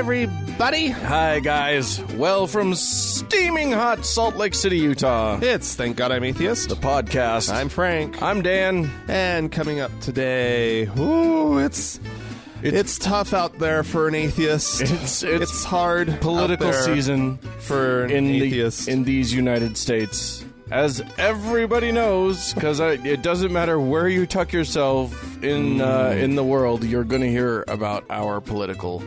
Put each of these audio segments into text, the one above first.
everybody. Hi, guys. Well, from steaming hot Salt Lake City, Utah, It's Thank God I'm Atheist. the podcast. I'm Frank. I'm Dan. And coming up today, it's tough out there for an atheist. It's hard Political out there season for an atheist. in these United States. As everybody knows, because it doesn't matter where you tuck yourself in the world, you're going to hear about our political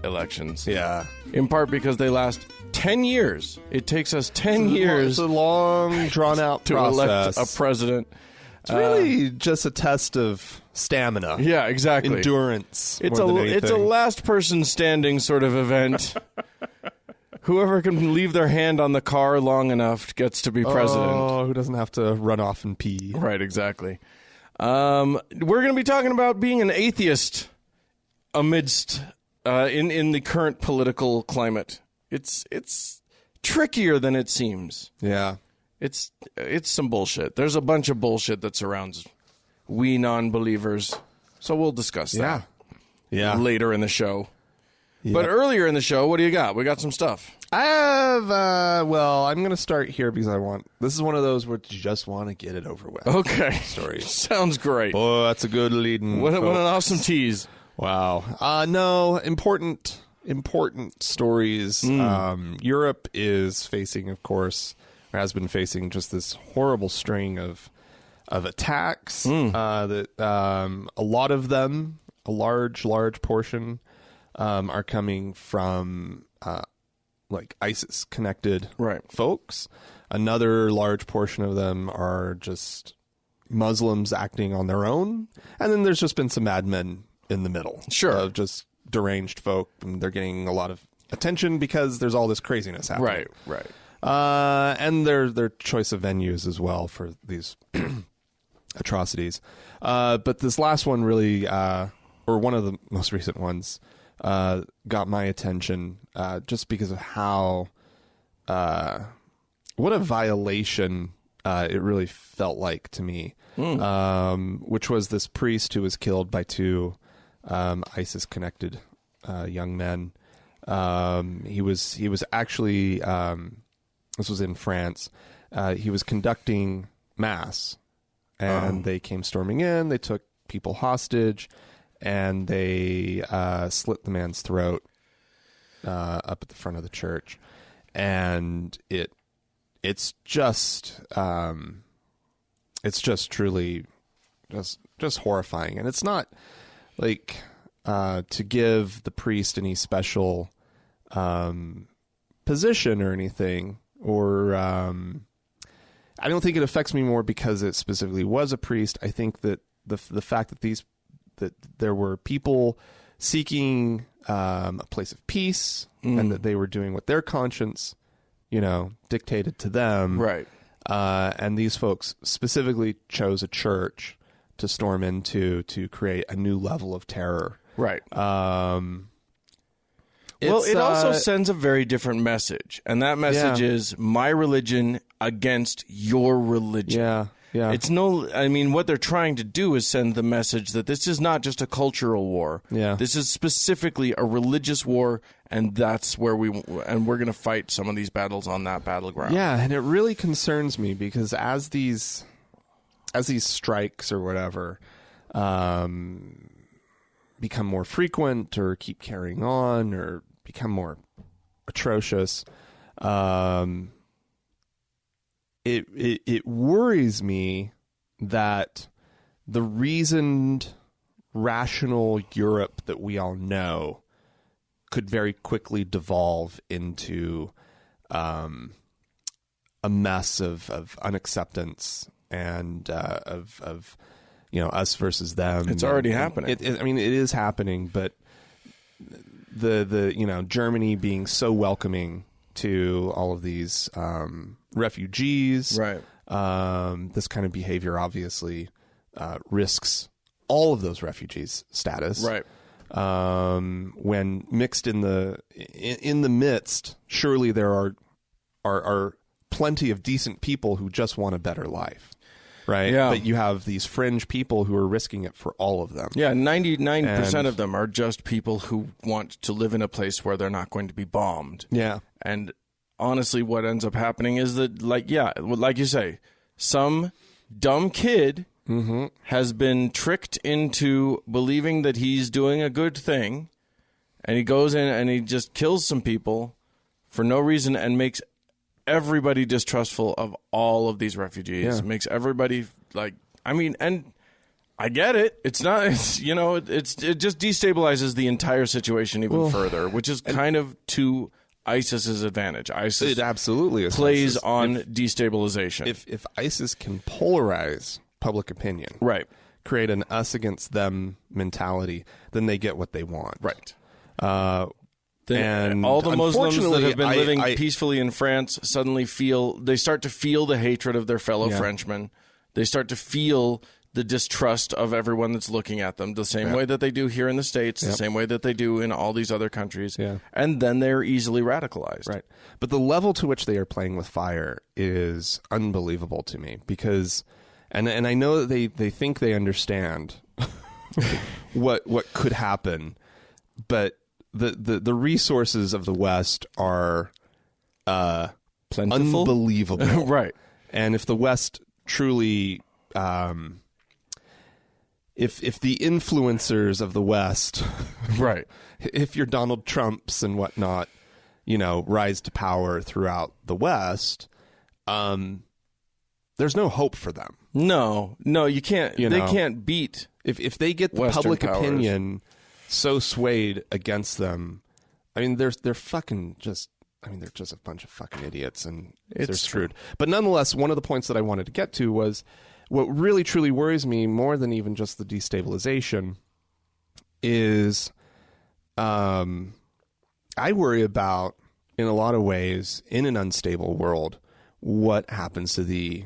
elections. Yeah. In part because they last 10 years. It takes us 10 years It's a long, drawn-out to process. elect a president. It's really just a test of stamina. Yeah, exactly. Endurance. It's more than it's a anything. last person standing sort of event. Whoever can leave their hand on the car long enough gets to be president. Oh, who doesn't have to run off and pee? Right, exactly. We're going to be talking about being an atheist amidst in the current political climate. It's trickier than it seems. Yeah. It's some bullshit. There's a bunch of bullshit that surrounds we non-believers. So we'll discuss that later in the show. Yep. But earlier in the show, what do you got? We got some stuff. I have, I'm going to start here because this is one of those where you just want to get it over with. Okay. Stories. Sounds great. Oh, that's a good leading. What an awesome tease. Wow. No, important stories. Europe is facing, of course, or has been facing just this horrible string of attacks that a lot of them, a large portion, are coming from like ISIS connected folks. Another large portion of them are just Muslims acting on their own, and then there's just been some madmen in the middle, of just deranged folk, and they're getting a lot of attention because there's all this craziness happening. Right. And their choice of venues as well for these atrocities. But this last one really, or one of the most recent ones, got my attention just because of how what a violation it really felt like to me, which was this priest who was killed by two ISIS connected young men. He was actually this was in France. He was conducting mass, and they came storming in. They took people hostage, and they slit the man's throat up at the front of the church. And it's just truly just horrifying. And it's not like to give the priest any special position or anything, or I don't think it affects me more because it specifically was a priest. I think that the fact that there were people seeking a place of peace, and that they were doing what their conscience, dictated to them. Right. And these folks specifically chose a church to storm into to create a new level of terror. Right. Well, it also sends a very different message. And that message is my religion against your religion. Yeah. It's what they're trying to do is send the message that this is not just a cultural war. Yeah. This is specifically a religious war, and that's where we're going to fight some of these battles on that battleground. Yeah, and it really concerns me because as these strikes or whatever become more frequent or keep carrying on or become more atrocious, it worries me that the reasoned, rational Europe that we all know could very quickly devolve into a mess of unacceptance and of us versus them. It's already happening. It is happening, but the Germany being so welcoming to all of these refugees, right? This kind of behavior obviously risks all of those refugees' status, right? When mixed in the midst, surely there are plenty of decent people who just want a better life, right? Yeah. But you have these fringe people who are risking it for all of them. Yeah, 99% of them are just people who want to live in a place where they're not going to be bombed. Yeah. And honestly, what ends up happening is that, like you say, some dumb kid has been tricked into believing that he's doing a good thing, and he goes in and he just kills some people for no reason and makes everybody distrustful of all of these refugees. Yeah. Makes everybody and I get it. It just destabilizes the entire situation even further, which is kind of to ISIS's advantage. ISIS It absolutely is. plays on destabilization. If ISIS can polarize public opinion, right. create an us against them mentality, then they get what they want. Right. And all the Muslims that have been living I peacefully in France suddenly start to feel the hatred of their fellow Frenchmen. They start to feel the distrust of everyone that's looking at them, the same way that they do here in the States, the same way that they do in all these other countries. Yeah. And then they're easily radicalized. Right. But the level to which they are playing with fire is unbelievable to me because, and I know that they think they understand what could happen, but the resources of the West are plentiful, unbelievable. Right. And if the West truly, if the influencers of the West, right, if your Donald Trumps and whatnot, rise to power throughout the West, there's no hope for them. No, you can't. They can't beat if they get the Western public powers. opinion so swayed against them. I mean, they're fucking just. I mean, they're just a bunch of fucking idiots, and they're screwed. But nonetheless, one of the points that I wanted to get to was what really truly worries me more than even just the destabilization is, I worry about, in a lot of ways, in an unstable world, what happens to the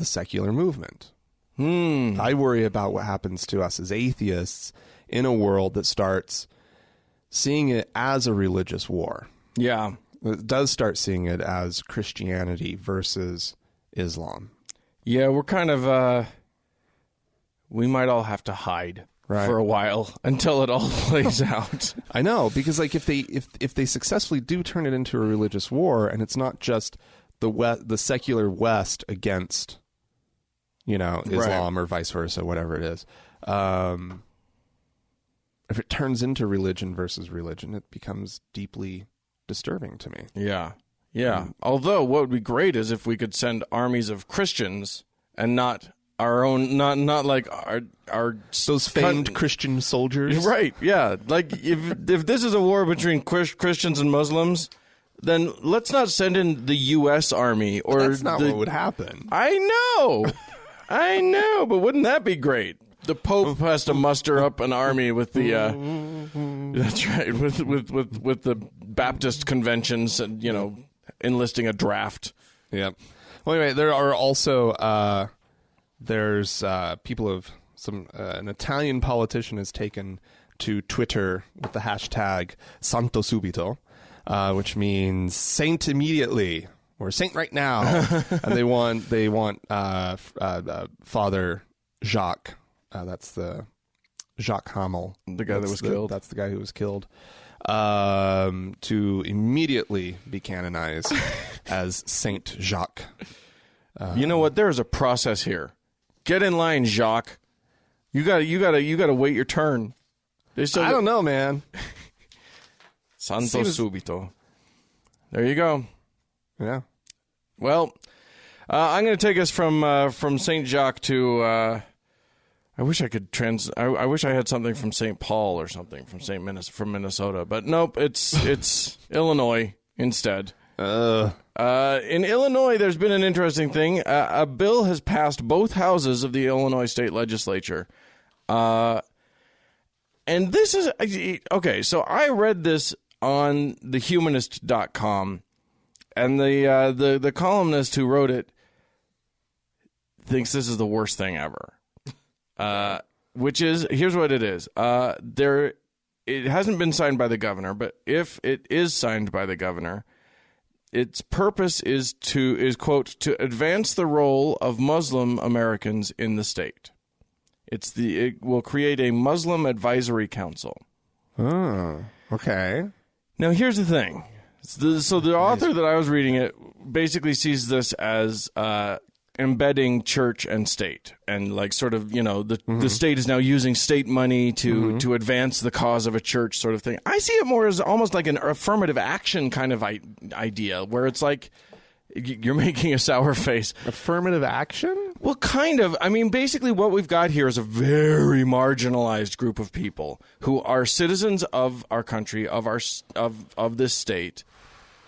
secular movement. I worry about what happens to us as atheists in a world that starts seeing it as a religious war. Yeah. It does start seeing it as Christianity versus Islam. Yeah, we're kind of, we might all have to hide for a while until it all plays out. I know, because like if they successfully do turn it into a religious war, and it's not just the secular West against, Islam or vice versa, whatever it is. If it turns into religion versus religion, it becomes deeply disturbing to me. Yeah. Although what would be great is if we could send armies of Christians and not our own, not like our those famed Christian soldiers. Right. Yeah. Like if this is a war between Christians and Muslims, then let's not send in the U.S. Army or that's not what would happen. I know, but wouldn't that be great? The Pope has to muster up an army with the that's right, with the Baptist conventions and enlisting a draft. Yeah. Well, anyway, there are also there's people of an Italian politician has taken to Twitter with the hashtag Santo Subito, which means saint immediately or saint right now, and they want Father Jacques. That's the Jacques Hamel, the guy that was killed. That's the guy who was killed. To immediately be canonized as Saint Jacques. You know what? There's a process here. Get in line, Jacques. You gotta wait your turn. I don't know, man. Santo Subito. There you go. Yeah. Well, I'm going to take us from Saint Jacques to. I wish I could I wish I had something from St. Paul or something from Minnesota, but nope, it's Illinois instead. In Illinois, there's been an interesting thing. A bill has passed both houses of the Illinois state legislature. And this is okay. So I read this on thehumanist.com, and the columnist who wrote it thinks this is the worst thing ever. Which is, here's what it is. It hasn't been signed by the governor, but if it is signed by the governor, its purpose is quote, to advance the role of Muslim Americans in the state. It will create a Muslim advisory council. Oh, okay. Now, here's the thing. So the author that I was reading it basically sees this as embedding church and state, and like sort of, the state is now using state money to advance the cause of a church, sort of thing. I see it more as almost like an affirmative action kind of idea, where it's like you're making a sour face. Affirmative action? Well, kind of. I mean, basically what we've got here is a very marginalized group of people who are citizens of our country, of this state,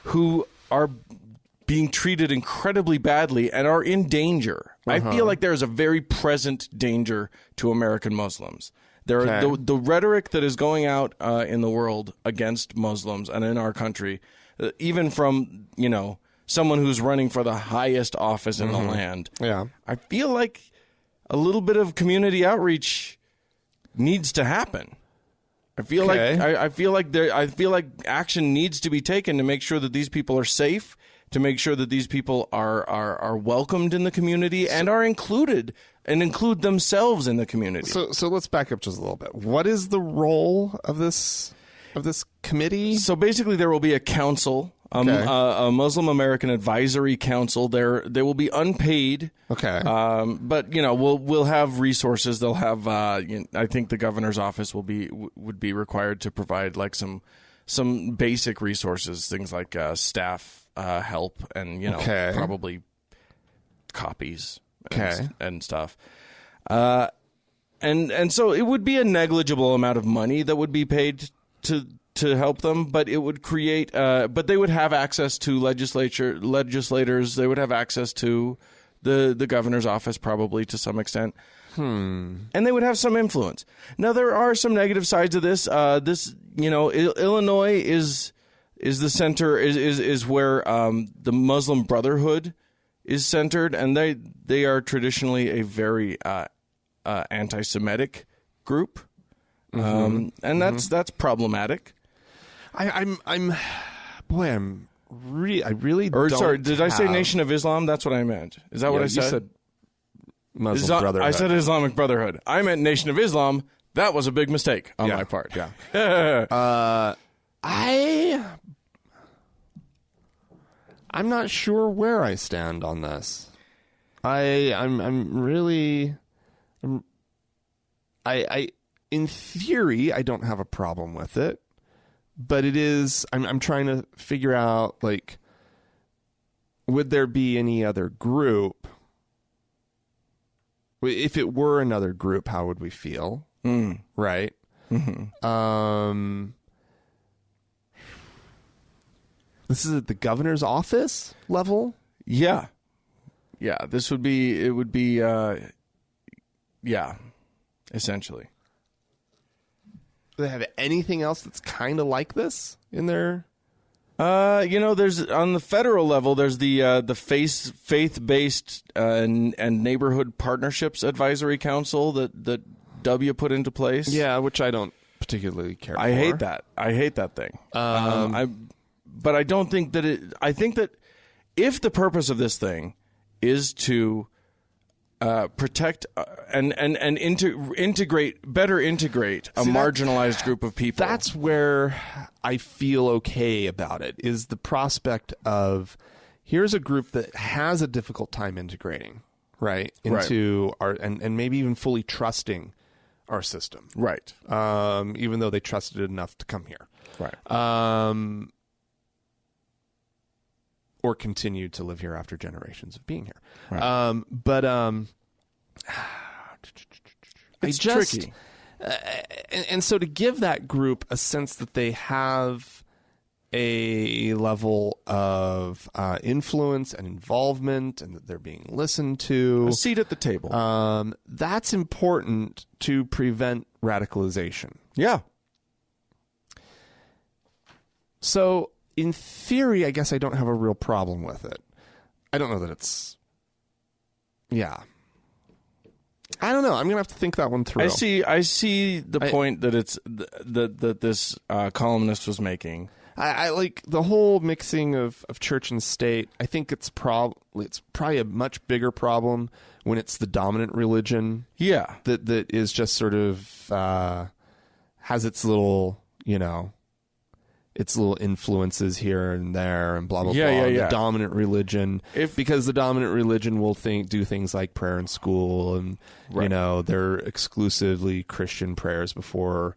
who are being treated incredibly badly and are in danger. I feel like there's a very present danger to American Muslims. The rhetoric that is going out in the world against Muslims and in our country, even from, someone who's running for the highest office in the land. Yeah. I feel like a little bit of community outreach needs to happen. I feel like action needs to be taken to make sure that these people are safe, to make sure that these people are welcomed in the community and are included and include themselves in the community. So let's back up just a little bit. What is the role of this committee? So basically there will be a council, a Muslim American Advisory Council. They will be unpaid. Okay. But we'll have resources. They'll have I think the governor's office would be required to provide like some basic resources, things like staff help and probably copies and stuff. And so it would be a negligible amount of money that would be paid to help them, but it would create but they would have access to legislators. They would have access to the governor's office probably to some extent. And they would have some influence. Now there are some negative sides of this. Illinois is the center, is where the Muslim Brotherhood is centered, and they are traditionally a very anti-Semitic group, and that's problematic. I say Nation of Islam? That's what I meant. Is that what I said? You said Muslim Brotherhood. I said Islamic Brotherhood. I meant Nation of Islam. That was a big mistake on my part. Yeah. I'm not sure where I stand on this. In theory, I don't have a problem with it, but I'm trying to figure out, like, would there be any other group? If it were another group, how would we feel? Right? This is at the governor's office level? Yeah. This would be, essentially. Do they have anything else that's kind of like this in their? There's on the federal level. There's the faith-based and neighborhood partnerships advisory council that W put into place. Yeah, which I don't particularly care for. I hate that. I hate that thing. But I don't think that it. I think that if the purpose of this thing is to protect and integrate a marginalized group of people. That's where I feel okay about it, is the prospect of here's a group that has a difficult time integrating, right, into our and maybe even fully trusting our system. Right. Even though they trusted it enough to come here. Right. Or continue to live here after generations of being here. Right. It's tricky. And so to give that group a sense that they have a level of influence and involvement and that they're being listened to. A seat at the table. That's important to prevent radicalization. Yeah. So in theory, I guess I don't have a real problem with it. I don't know that it's... Yeah. I don't know. I'm going to have to think that one through. I see the point that it's that this columnist was making. I like the whole mixing of church and state. I think it's probably a much bigger problem when it's the dominant religion. Yeah. That is just sort of has its little, its little influences here and there and blah, blah, blah. The dominant religion. Because the dominant religion will do things like prayer in school and, they're exclusively Christian prayers before,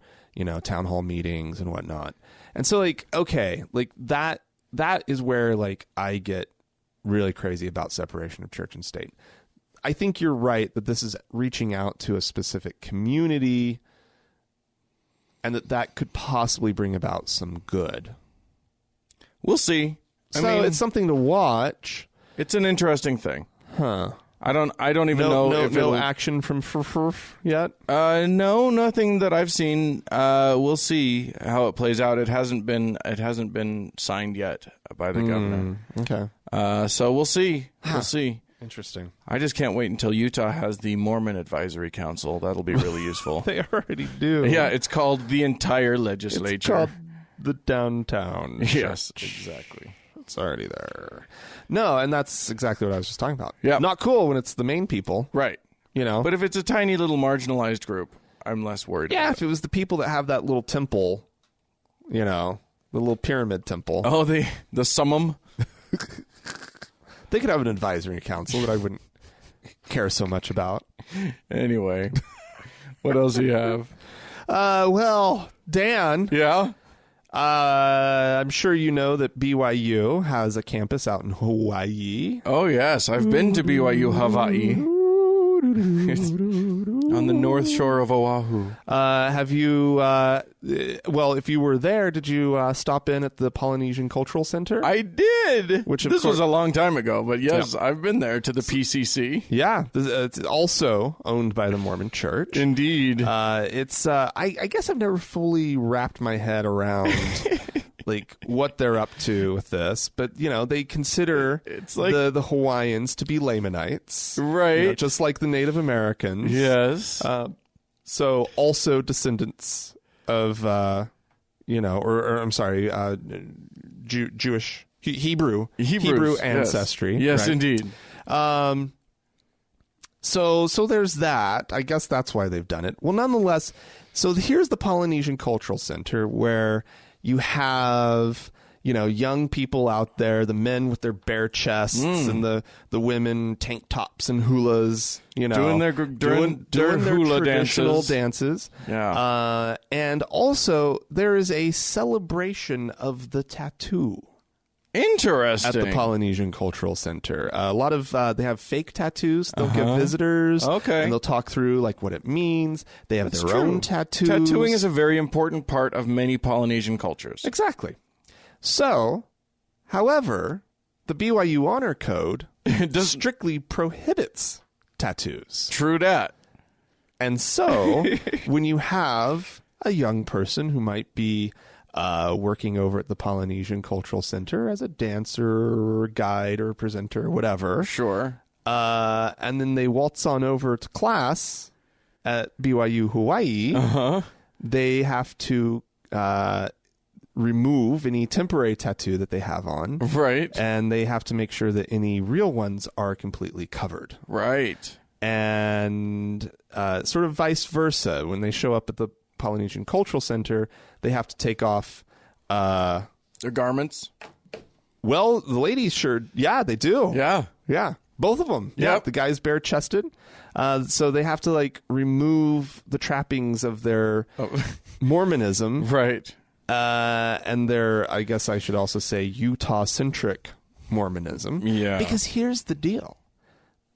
town hall meetings and whatnot. And so, that is where, I get really crazy about separation of church and state. I think you're right that this is reaching out to a specific community and that could possibly bring about some good. We'll see. I mean, it's something to watch. It's an interesting thing. Huh. I don't even know if no action from yet. No, nothing that I've seen. We'll see how it plays out. It hasn't been signed yet by the governor. Okay. So we'll see. We'll see. Interesting. I just can't wait until Utah has the Mormon Advisory Council. That'll be really useful. They already do. Yeah, it's called the entire legislature. It's called the downtown. Yes, exactly. It's already there. No, and that's exactly what I was just talking about. Yeah. Not cool when it's the main people. Right. But if it's a tiny little marginalized group, I'm less worried about if it was the people that have that little temple, the little pyramid temple. Oh, the summum? They could have an advisory council that I wouldn't care so much about. Anyway, what else do you have? Well, Dan. Yeah? I'm sure you know that BYU has a campus out in Hawaii. Oh, yes. I've been to BYU-Hawaii. On the north shore of Oahu. Have you, if you were there, did you stop in at the Polynesian Cultural Center? I did. This was a long time ago, but yes, I've been there to the PCC. Yeah. It's also owned by the Mormon Church. Indeed. It's, I guess I've never fully wrapped my head around what they're up to with this, but they consider the Hawaiians to be Lamanites, right? Just like the Native Americans. Yes. So also descendants of, I'm sorry, Jewish, Hebrew ancestry. Yes, right? indeed. So there's that. I guess that's why they've done it. Well, nonetheless, so here's the Polynesian Cultural Center where you have, young people out there, the men with their bare chests and the women tank tops and hulas, doing their hula traditional dances. Yeah. And also there is a celebration of the tattoo. Interesting. At the Polynesian Cultural Center. A lot of, they have fake tattoos they'll give visitors. Okay. And they'll talk through, what it means. They have their own tattoos. Tattooing is a very important part of many Polynesian cultures. Exactly. So, however, the BYU Honor Code strictly prohibits tattoos. True that. And so, when you have a young person who might be working over at the Polynesian Cultural Center as a dancer or guide or presenter or whatever. Sure. And then they waltz on over to class at BYU-Hawaii. They have to remove any temporary tattoo that they have on. Right. And they have to make sure that any real ones are completely covered. Right. And sort of vice versa. When they show up at the Polynesian Cultural Center, they have to take off their garments. Well, the ladies sure, they do. Yeah, both of them. Yeah, the guy's bare chested, so they have to remove the trappings of their Mormonism, right? And their, I guess I should also say, Utah centric Mormonism. Yeah, because here's the deal: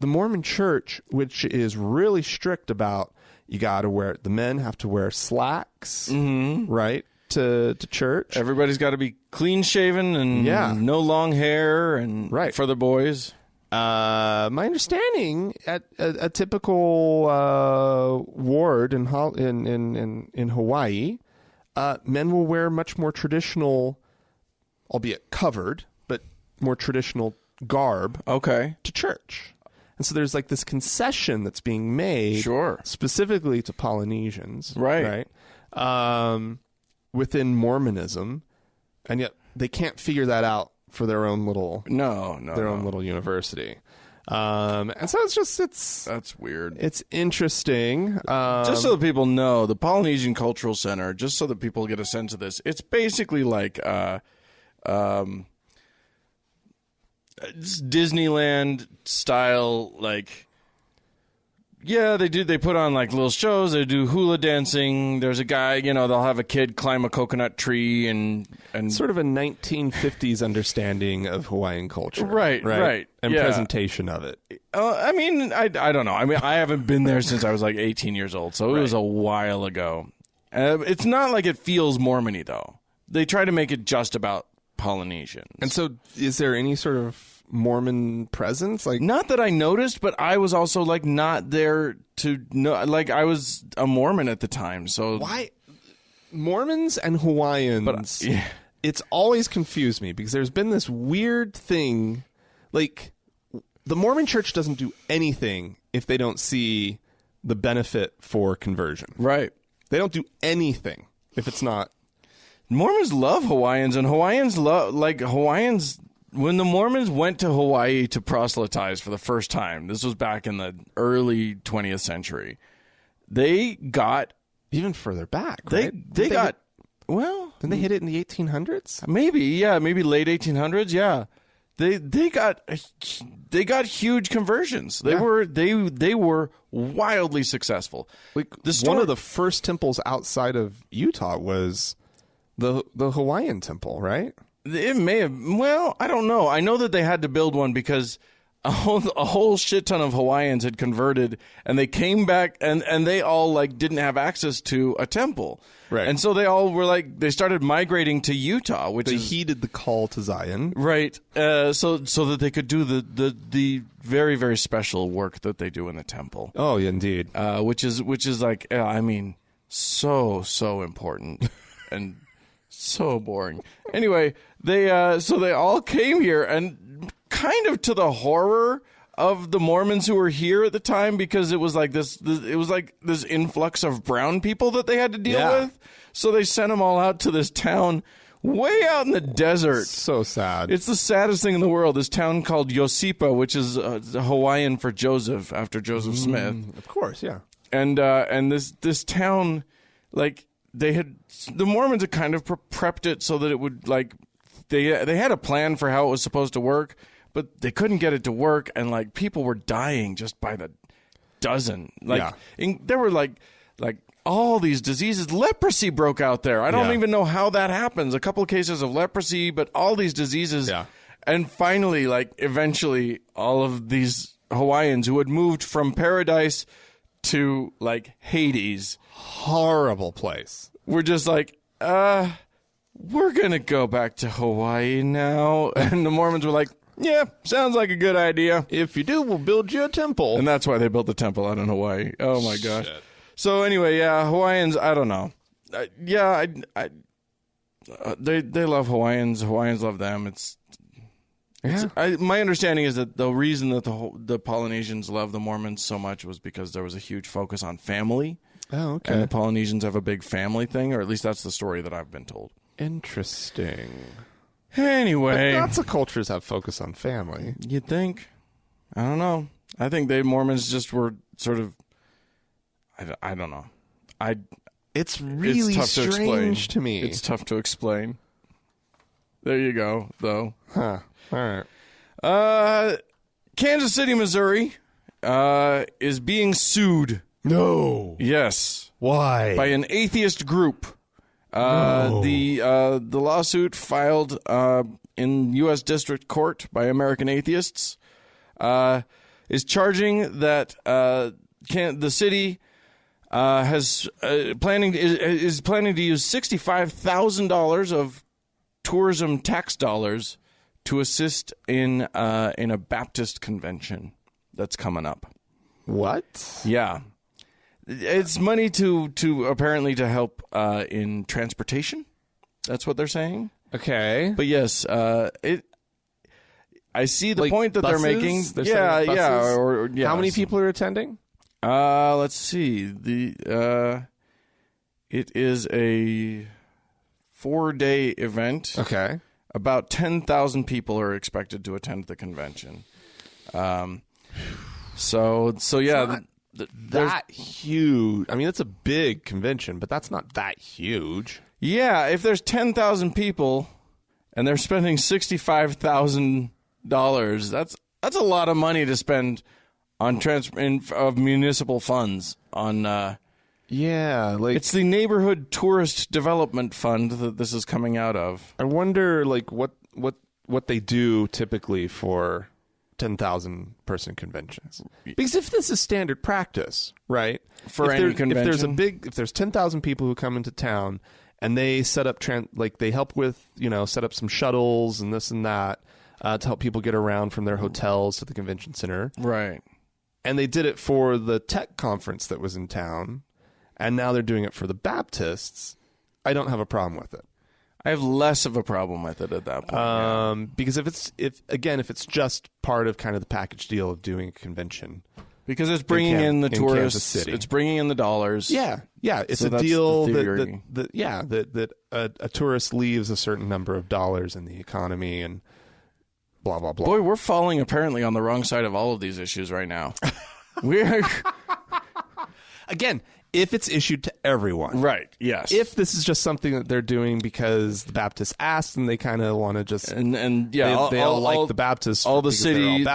the Mormon Church, which is really strict about. The men have to wear slacks, right, to church. Everybody's got to be clean shaven and no long hair, and for the boys. My understanding at a typical ward in Hawaii, men will wear much more traditional, albeit covered, but more traditional garb. Okay. To church. And so there's this concession that's being made specifically to Polynesians. Right. Within Mormonism. And yet they can't figure that out for their own little own little university. And so that's weird. It's interesting. Just so that people know, the Polynesian Cultural Center, just so that people get a sense of this, it's basically like it's Disneyland style, like, yeah, they put on like little shows, they do hula dancing, there's a guy, they'll have a kid climb a coconut tree and sort of a 1950s understanding of Hawaiian culture. Right. And yeah. presentation of it. I don't know. I haven't been there since I was like 18 years old, so it was a while ago. It's not like it feels Mormon-y, though. They try to make it just about Polynesians. And so is there any sort of Mormon presence? Like, not that I noticed, but I was also like not there to know. Like, I was a Mormon at the time, so why Mormons and Hawaiians? It's always confused me because there's been this weird thing, like the Mormon Church doesn't do anything if they don't see the benefit for conversion. Right? They don't do anything if it's not. Mormons love Hawaiians, and Hawaiians love Hawaiians. When the Mormons went to Hawaii to proselytize for the first time, this was back in the early 20th century, they got even further back. Right? They got well. Didn't they hit it in the 1800s? Maybe late 1800s. Yeah, they got huge conversions. They were wildly successful. Like one of the first temples outside of Utah was the Hawaiian temple, right? It may have. Well, I don't know. I know that they had to build one because a whole shit ton of Hawaiians had converted, and they came back, and they all like didn't have access to a temple, right? And so they all were like they started migrating to Utah, which they heeded the call to Zion, right? So that they could do the very, very special work that they do in the temple. Oh, yeah, indeed. Which is like so important and so boring. Anyway, they all came here, and kind of to the horror of the Mormons who were here at the time, because it was like this influx of brown people that they had to deal with. So they sent them all out to this town way out in the desert. So sad. It's the saddest thing in the world. This town called Yosipa, which is Hawaiian for Joseph, after Joseph Smith. Of course, yeah. And this town, like, the Mormons had kind of prepped it so that it would, like, they had a plan for how it was supposed to work, but they couldn't get it to work, and like people were dying just by the dozen. Like, there were like all these diseases. Leprosy broke out there. I don't even know how that happens. A couple of cases of leprosy, but all these diseases. Yeah. And finally, like, eventually, all of these Hawaiians who had moved from paradise to like Hades, horrible place, we're just like, we're gonna go back to Hawaii now. And the Mormons were like, yeah, sounds like a good idea. If you do, we'll build you a temple. And that's why they built the temple out in Hawaii. Oh my gosh. So anyway, Hawaiians, I don't know. They love Hawaiians. Hawaiians love them. My understanding is that the reason that the Polynesians love the Mormons so much was because there was a huge focus on family. Oh, okay. And the Polynesians have a big family thing, or at least that's the story that I've been told. Interesting. Anyway. But lots of cultures have focus on family. You'd think. I don't know. I think Mormons just were sort of, I don't know. It's really strange to me. It's tough to explain. There you go, though. Huh. All right. Kansas City, Missouri, is being sued. No. Yes. Why? By an atheist group. No. The lawsuit filed in U.S. District Court by American Atheists is charging that the city is planning to use $65,000 of tourism tax dollars to assist in a Baptist convention that's coming up. What? Yeah. It's money to apparently to help in transportation. That's what they're saying. Okay. But yes, I see the point that buses? they're making. They're yeah. How many people are attending? Let's see. It is a 4-day event. Okay. About 10,000 people are expected to attend the convention. So yeah, that huge. I mean, it's a big convention, but that's not that huge. Yeah, if there's 10,000 people and they're spending $65,000, that's a lot of money to spend on of municipal funds on. Yeah, like it's the Neighborhood Tourist Development Fund that this is coming out of. I wonder, like, what they do typically for 10,000 person conventions. Because if this is standard practice, right? For any convention, if there's 10,000 people who come into town and they set up they help with, set up some shuttles and this and that to help people get around from their hotels to the convention center, right? And they did it for the tech conference that was in town. And now they're doing it for the Baptists. I don't have a problem with it. I have less of a problem with it at that point. Because if it's just part of kind of the package deal of doing a convention, because it's bringing in the tourists, it's bringing in the dollars. Yeah, it's so a deal that a tourist leaves a certain number of dollars in the economy and blah blah blah. Boy, we're falling apparently on the wrong side of all of these issues right now. We're again. If it's issued to everyone. Right, yes. If this is just something that they're doing because the Baptists asked and they kind of want to just... And yeah, they all like the Baptists. All the city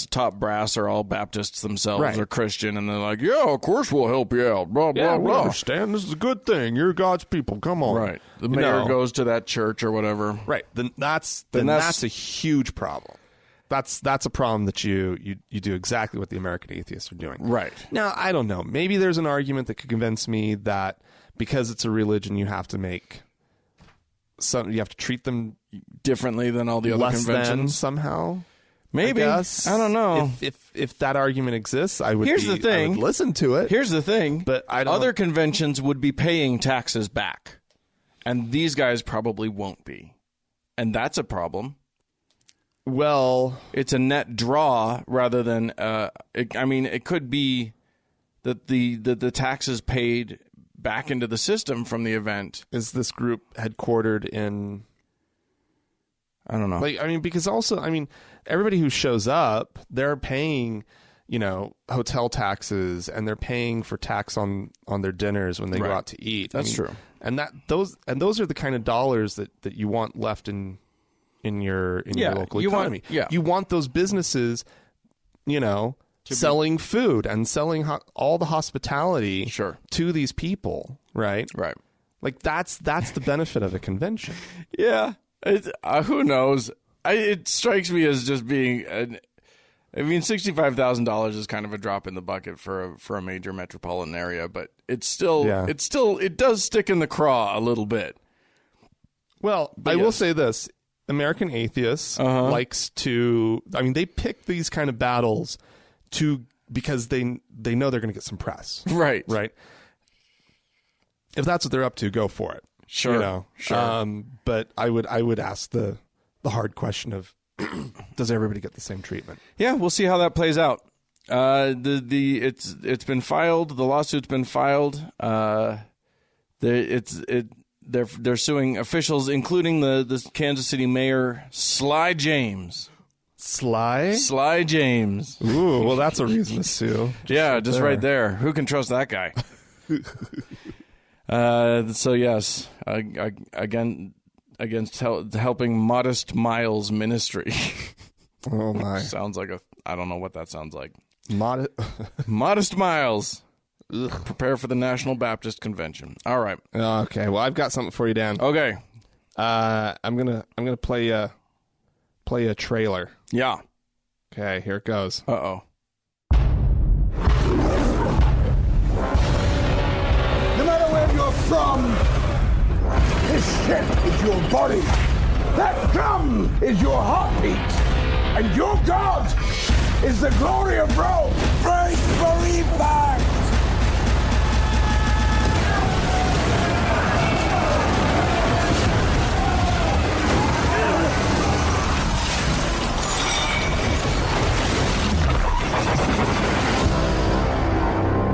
top brass are all Baptists themselves, right. Or Christian, and they're like, yeah, of course we'll help you out, blah, blah, yeah, blah. we understand. This is a good thing. You're God's people. Come on. Right. The mayor goes to that church or whatever. Right. Then that's a huge problem. That's a problem that you do exactly what the American atheists are doing. Right. Now, I don't know. Maybe there's an argument that could convince me that because it's a religion, you have to treat them differently than all the other conventions somehow. Maybe. I don't know. If that argument exists, I would the thing. I would listen to it. Here's the thing. But other conventions would be paying taxes back. And these guys probably won't be. And that's a problem. Well, it's a net draw rather than. It could be that the taxes paid back into the system from the event. Is this group headquartered in? I don't know. Because also, everybody who shows up, they're paying, hotel taxes, and they're paying for tax on their dinners when they go out to eat. That's true. And those are the kind of dollars that you want left in your local economy. You want those businesses, selling food and selling all the hospitality to these people, right? Right. Like that's the benefit of a convention. Yeah. Who knows? It strikes me as just being $65,000 is kind of a drop in the bucket for a major metropolitan area, but it does stick in the craw a little bit. Well, I will say this. American Atheists likes to... they pick these kind of battles because they know they're going to get some press. Right. Right? If that's what they're up to, go for it. Sure. Sure. But I would ask the hard question of, does everybody get the same treatment? Yeah, we'll see how that plays out. It's been filed. The lawsuit's been filed. They're suing officials, including the Kansas City mayor, Sly James. Sly James. Ooh, well, that's a reason to sue. Just right there. Who can trust that guy? So yes, against helping Modest Miles Ministry. Oh my! Sounds like I don't know what that sounds like. Modest Miles. Ugh. Prepare for the National Baptist Convention. All right. Okay. Well, I've got something for you, Dan. Okay. I'm gonna play a trailer. Yeah. Okay. Here it goes. Uh-oh. No matter where you're from, this ship is your body. That drum is your heartbeat, and your God is the glory of Rome. Break back.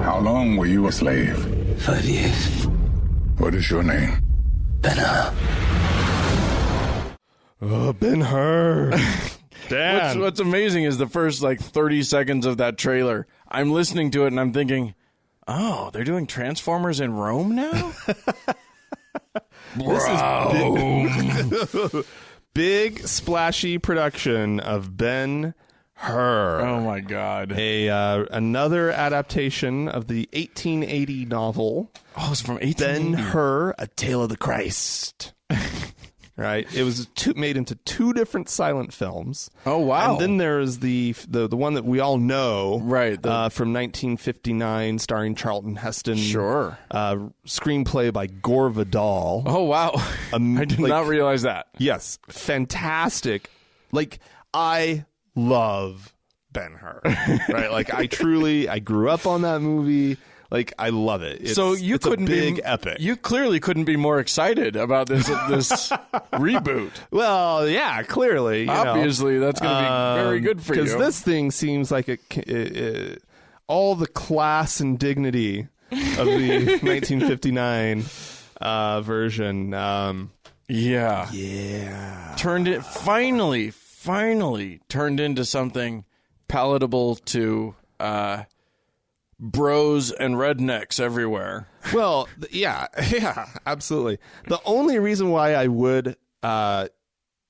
How long were you a slave? 5 years. What is your name? Ben-Hur. Oh, Ben-Hur. Dan. What's amazing is the first 30 seconds of that trailer. I'm listening to it and I'm thinking, oh, they're doing Transformers in Rome now? This is big splashy production of Ben-Hur. Oh my God! Another adaptation of the 1880 novel. Oh, it's from 1880. Ben-Hur: A Tale of the Christ. Right, it was made into two different silent films. Oh wow! And then there's the one that we all know, right? From 1959, starring Charlton Heston. Sure. Screenplay by Gore Vidal. Oh wow! I did not realize that. Yes, fantastic. I love Ben-Hur. Right, I grew up on that movie. I love it. It's a big epic. You clearly couldn't be more excited about this reboot. Well, yeah, clearly. Obviously, that's going to be very good for you. Because this thing seems like all the class and dignity of the 1959 version. Yeah. Finally turned into something palatable to bros and rednecks everywhere. Well, yeah, absolutely. The only reason why I would have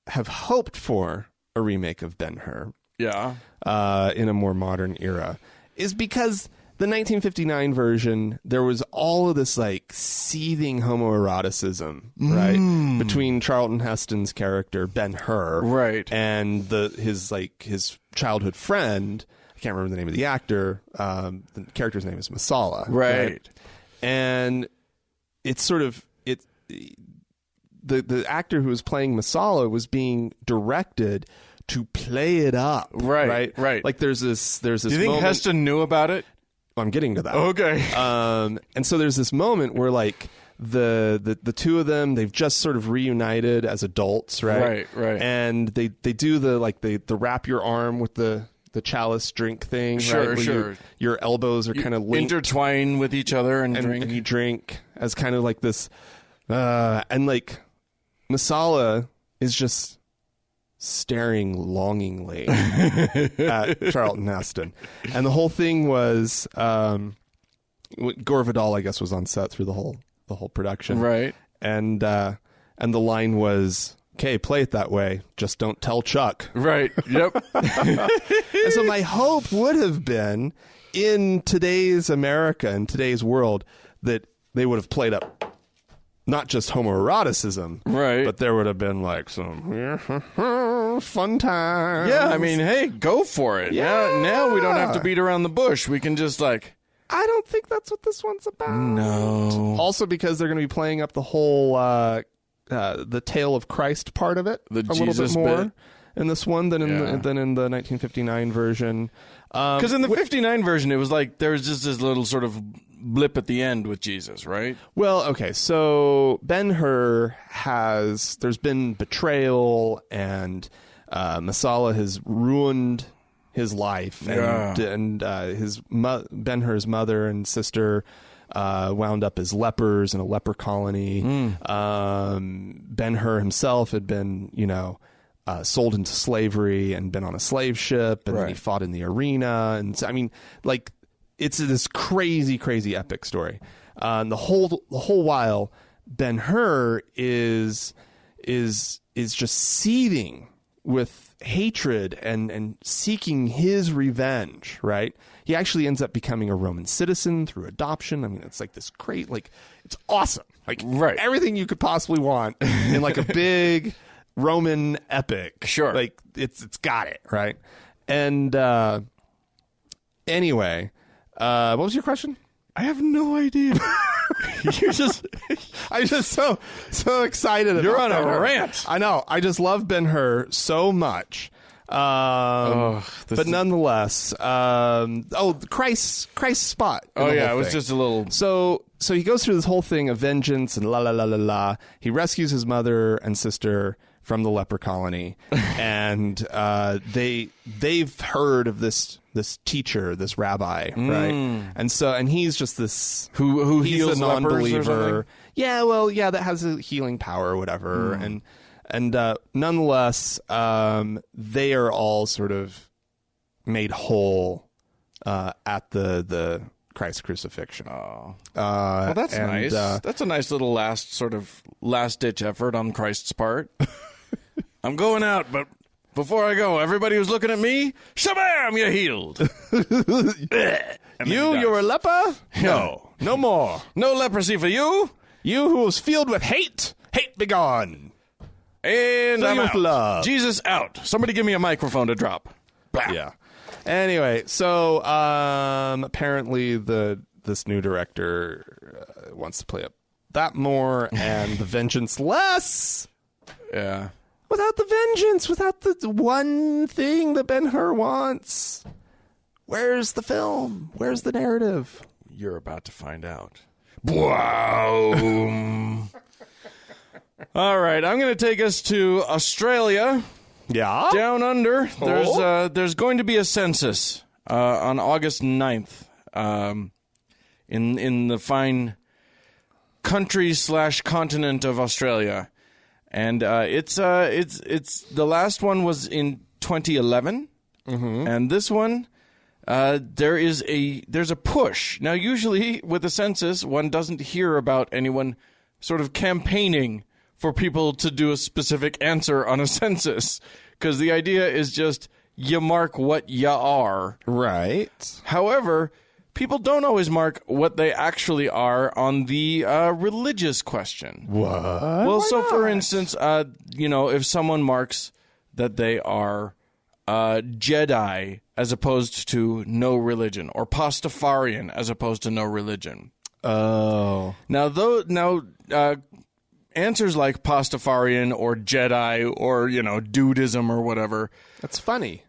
hoped for a remake of Ben-Hur, in a more modern era, is because the 1959 version, there was all of this seething homoeroticism, right, between Charlton Heston's character Ben-Hur, right, and his childhood friend. I can't remember the name of the actor. The character's name is Masala. Right. And it's sort of the actor who was playing Masala was being directed to play it up. Right. There's this Do you think moment, Heston knew about it? I'm getting to that. Okay. And so there's this moment where the two of them, they've just sort of reunited as adults, right? Right. And they do the wrap your arm with the chalice drink thing, sure, right? Sure. Your elbows are kind of linked, intertwine with each other and drink. And you drink as kind of this, and Masala is just staring longingly at Charlton Heston, and the whole thing was, Gore Vidal, I guess, was on set through the whole production, right? And the line was, "Okay, play it that way. Just don't tell Chuck." Right. Yep. And so my hope would have been, in today's America, in today's world, that they would have played up not just homoeroticism, right, but there would have been some fun times. Yeah, I mean, hey, go for it. Yeah. Now we don't have to beat around the bush. We can just I don't think that's what this one's about. No. Also, because they're going to be playing up the whole the tale of Christ part of it a little Jesus bit more bit. in this one than in the 1959 version. Because in the 59 version, it was there was just this little sort of blip at the end with Jesus, right? Well, okay, so Ben-Hur there's been betrayal, and Masala has ruined his life, and Ben-Hur's mother and sister wound up as lepers in a leper colony. Ben-Hur himself had been, sold into slavery and been on a slave ship, and then he fought in the arena. And so, I mean, it's this crazy, crazy epic story. And the whole while, Ben-Hur is just seething with hatred and seeking his revenge, right? He actually ends up becoming a Roman citizen through adoption. I mean, it's this great, it's awesome. Everything you could possibly want in a big Roman epic. Sure. It's got it, right? And anyway, what was your question? I have no idea. I'm just so excited. You're on Ben-Hur. a rant. I know. I just love Ben-Hur so much. But nonetheless, Christ's spot. Oh yeah, it was just a little. So he goes through this whole thing of vengeance and la la la la la. He rescues his mother and sister from the leper colony, and they've heard of this teacher, this rabbi, right? And he's just this who he's heals a non-believer. that has a healing power or whatever. And nonetheless, they are all sort of made whole at the Christ crucifixion. Oh, well, that's nice. That's a nice little last-ditch effort on Christ's part. I'm going out, but before I go, everybody who's looking at me, shabam, you're healed. You were a leper? No, no more. No leprosy for you. You who was filled with hate be gone. And Fill I'm you out. with love. Jesus out. Somebody give me a microphone to drop. Blah. Yeah. Anyway, so apparently this new director wants to play up that more and the vengeance less. Yeah. Without the vengeance, without the one thing that Ben-Hur wants. Where's the film? Where's the narrative? You're about to find out. Boom. All right, I'm going to take us to Australia. Yeah? Down under. There's going to be a census on August 9th in the fine country/continent of Australia. And it's the last one was in 2011, and this one there's a push. Now, usually with the census, one doesn't hear about anyone sort of campaigning for people to do a specific answer on a census, because the idea is just you mark what you are. Right. However, people don't always mark what they actually are on the religious question. What? Well, for instance, if someone marks that they are Jedi as opposed to no religion, or Pastafarian as opposed to no religion. Oh. Now, answers like Pastafarian or Jedi or, Dudism or whatever. That's funny.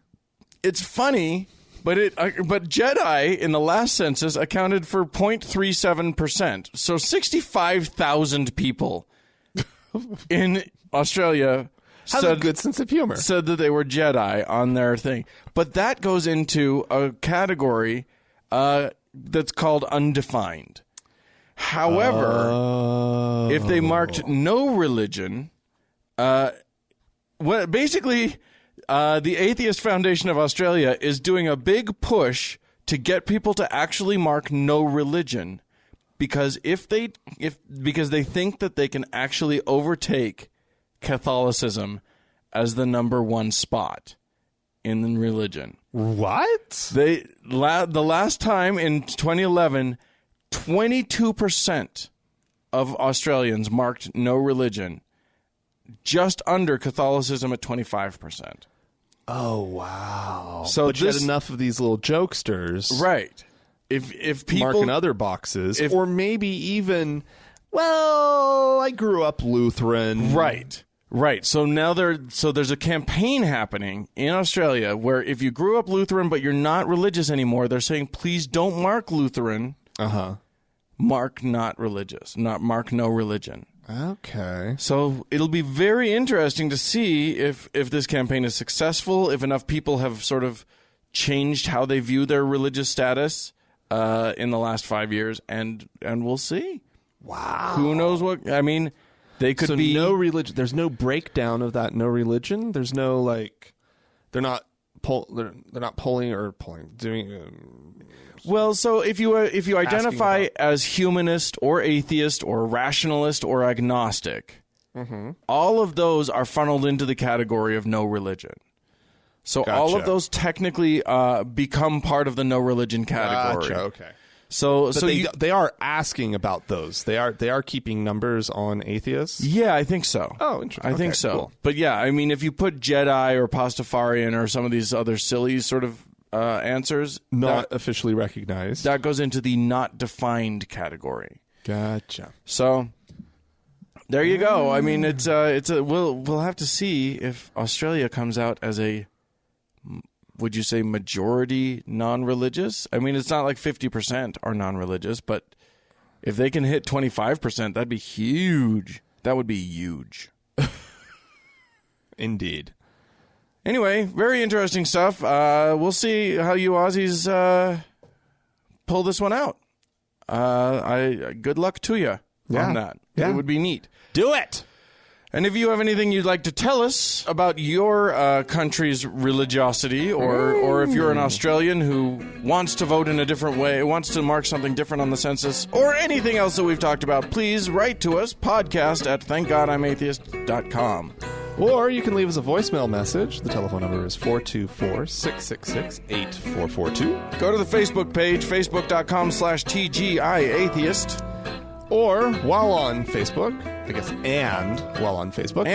It's funny. But Jedi in the last census accounted for 0.37%. So 65,000 people in Australia Has a good sense of humor. said that they were Jedi on their thing. But that goes into a category that's called undefined. However, if they marked no religion, basically... the Atheist Foundation of Australia is doing a big push to get people to actually mark no religion, because because they think that they can actually overtake Catholicism as the number one spot in religion. What? The last time in 2011, 22% of Australians marked no religion, just under Catholicism at 25%. Oh, wow. So but you had enough of these little jokesters. Right. If people marking other boxes, or maybe even, I grew up Lutheran. Right. So now there's a campaign happening in Australia where if you grew up Lutheran but you're not religious anymore, they're saying, please don't mark Lutheran. Mark not religious. Not mark no religion. Okay. So it'll be very interesting to see if this campaign is successful, if enough people have sort of changed how they view their religious status in the last 5 years, and we'll see. Wow. Who knows what? I mean, they could be no religion. There's no breakdown of that no religion. There's no they're not polling or doing. Well, so if you identify as humanist or atheist or rationalist or agnostic, all of those are funneled into the category of no religion. So all of those technically become part of the no religion category. Gotcha. Okay. So they are asking about those. They are keeping numbers on atheists. Yeah, I think so. Oh, interesting. I think so. Cool. But yeah, I mean, if you put Jedi or Pastafarian or some of these other silly sort of answers, not officially recognized, that goes into the not defined category. Gotcha. So there you go. I mean, we'll have to see if Australia comes out as a, would you say, majority non-religious? I mean, it's not like 50% are non-religious, but if they can hit 25%, that'd be huge. That would be huge. Indeed. Anyway, very interesting stuff. We'll see how you Aussies pull this one out. Good luck to you on that. Yeah. It would be neat. Do it. And if you have anything you'd like to tell us about your country's religiosity, or if you're an Australian who wants to vote in a different way, wants to mark something different on the census, or anything else that we've talked about, please write to us, podcast@thankgodimatheist.com. Or you can leave us a voicemail message. The telephone number is 424-666-8442. Go to the Facebook page, facebook.com/TGIAtheist. Or while on Facebook, I guess, and while on Facebook,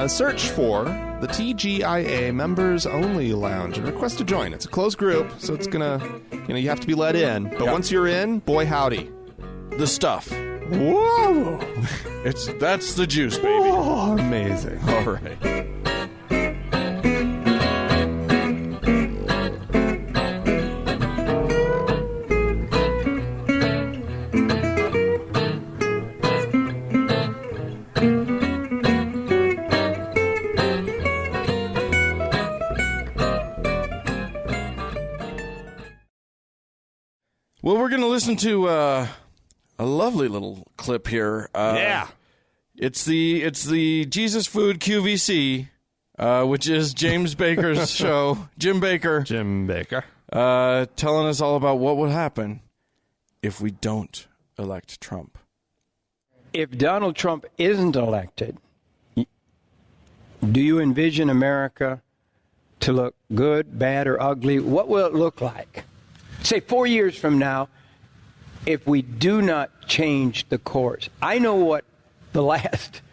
search for the TGIA Members Only Lounge and request to join. It's a closed group, so it's gonna, you have to be let in. But once you're in, boy howdy, the stuff. Whoa! That's the juice, baby. Oh, amazing. All right. Well, we're going to listen to a lovely little clip here. It's the Jesus Food QVC, which is James Baker's show. Jim Baker. Telling us all about what would happen if we don't elect Trump. If Donald Trump isn't elected, do you envision America to look good, bad, or ugly? What will it look like? Say 4 years from now, if we do not change the course. I know what the last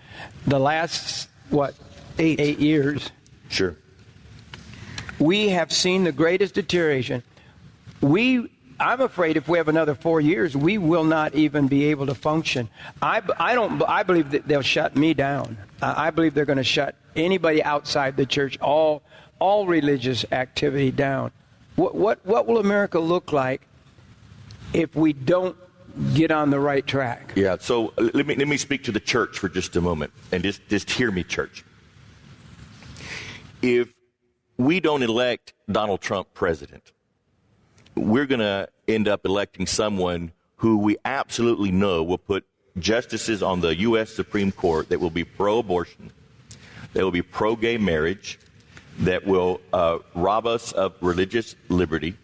8 years. Sure. We have seen the greatest deterioration. I'm afraid if we have another 4 years, we will not even be able to function. I believe that they'll shut me down. I believe they're going to shut anybody outside the church, all religious activity down. What will America look like if we don't get on the right track? Yeah, so let me speak to the church for just a moment, and just hear me, church. If we don't elect Donald Trump president, we're going to end up electing someone who we absolutely know will put justices on the U.S. Supreme Court that will be pro-abortion, that will be pro-gay marriage, that will rob us of religious liberty,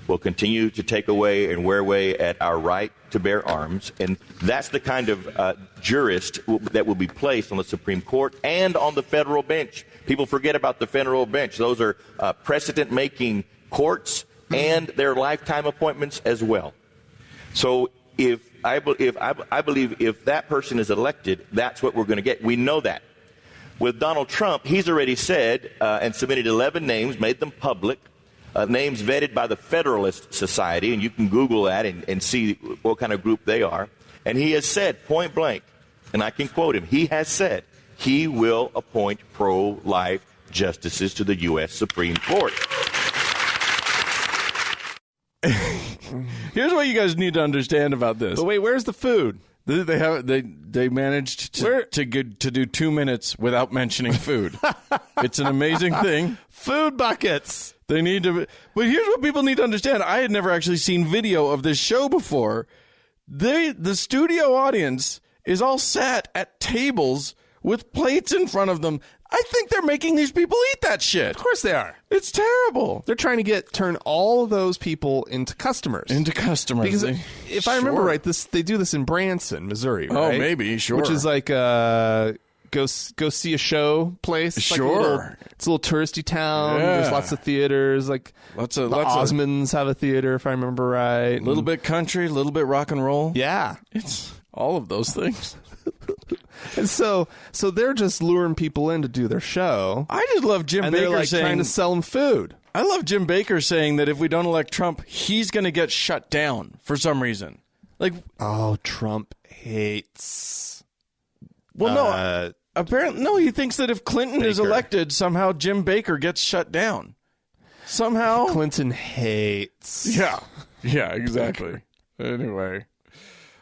will continue to take away and wear away at our right to bear arms. And that's the kind of jurist that will be placed on the Supreme Court and on the federal bench. People forget about the federal bench. Those are precedent-making courts, and they're lifetime appointments as well. So I believe if that person is elected, that's what we're going to get. We know that. With Donald Trump, he's already said and submitted 11 names, made them public, names vetted by the Federalist Society, and you can Google that and see what kind of group they are. And he has said point blank, and I can quote him, he has said he will appoint pro-life justices to the U.S. Supreme Court. Here's what you guys need to understand about this. But wait, where's the food? They managed to do 2 minutes without mentioning food. It's an amazing thing. Food buckets. They need to. But here's what people need to understand. I had never actually seen video of this show before. The studio audience is all sat at tables with plates in front of them. I think they're making these people eat that shit. Of course they are. It's terrible. They're trying to turn all of those people into customers. Because if I remember right, they do this in Branson, Missouri, right? Oh, maybe, sure. Which is like go see a show place. It's sure. Like it's a little touristy town. Yeah. There's lots of theaters. Like Osmonds have a theater, if I remember right. A little bit country, a little bit rock and roll. Yeah. It's all of those things. And so they're just luring people in to do their show. I just love Jim Baker they're like saying, trying to sell them food. I love Jim Baker saying that if we don't elect Trump, he's going to get shut down for some reason. Like, oh, Trump hates. Well, no, apparently no. He thinks that if Clinton is elected, somehow Jim Baker gets shut down. Somehow Clinton hates. Yeah, exactly. Anyway.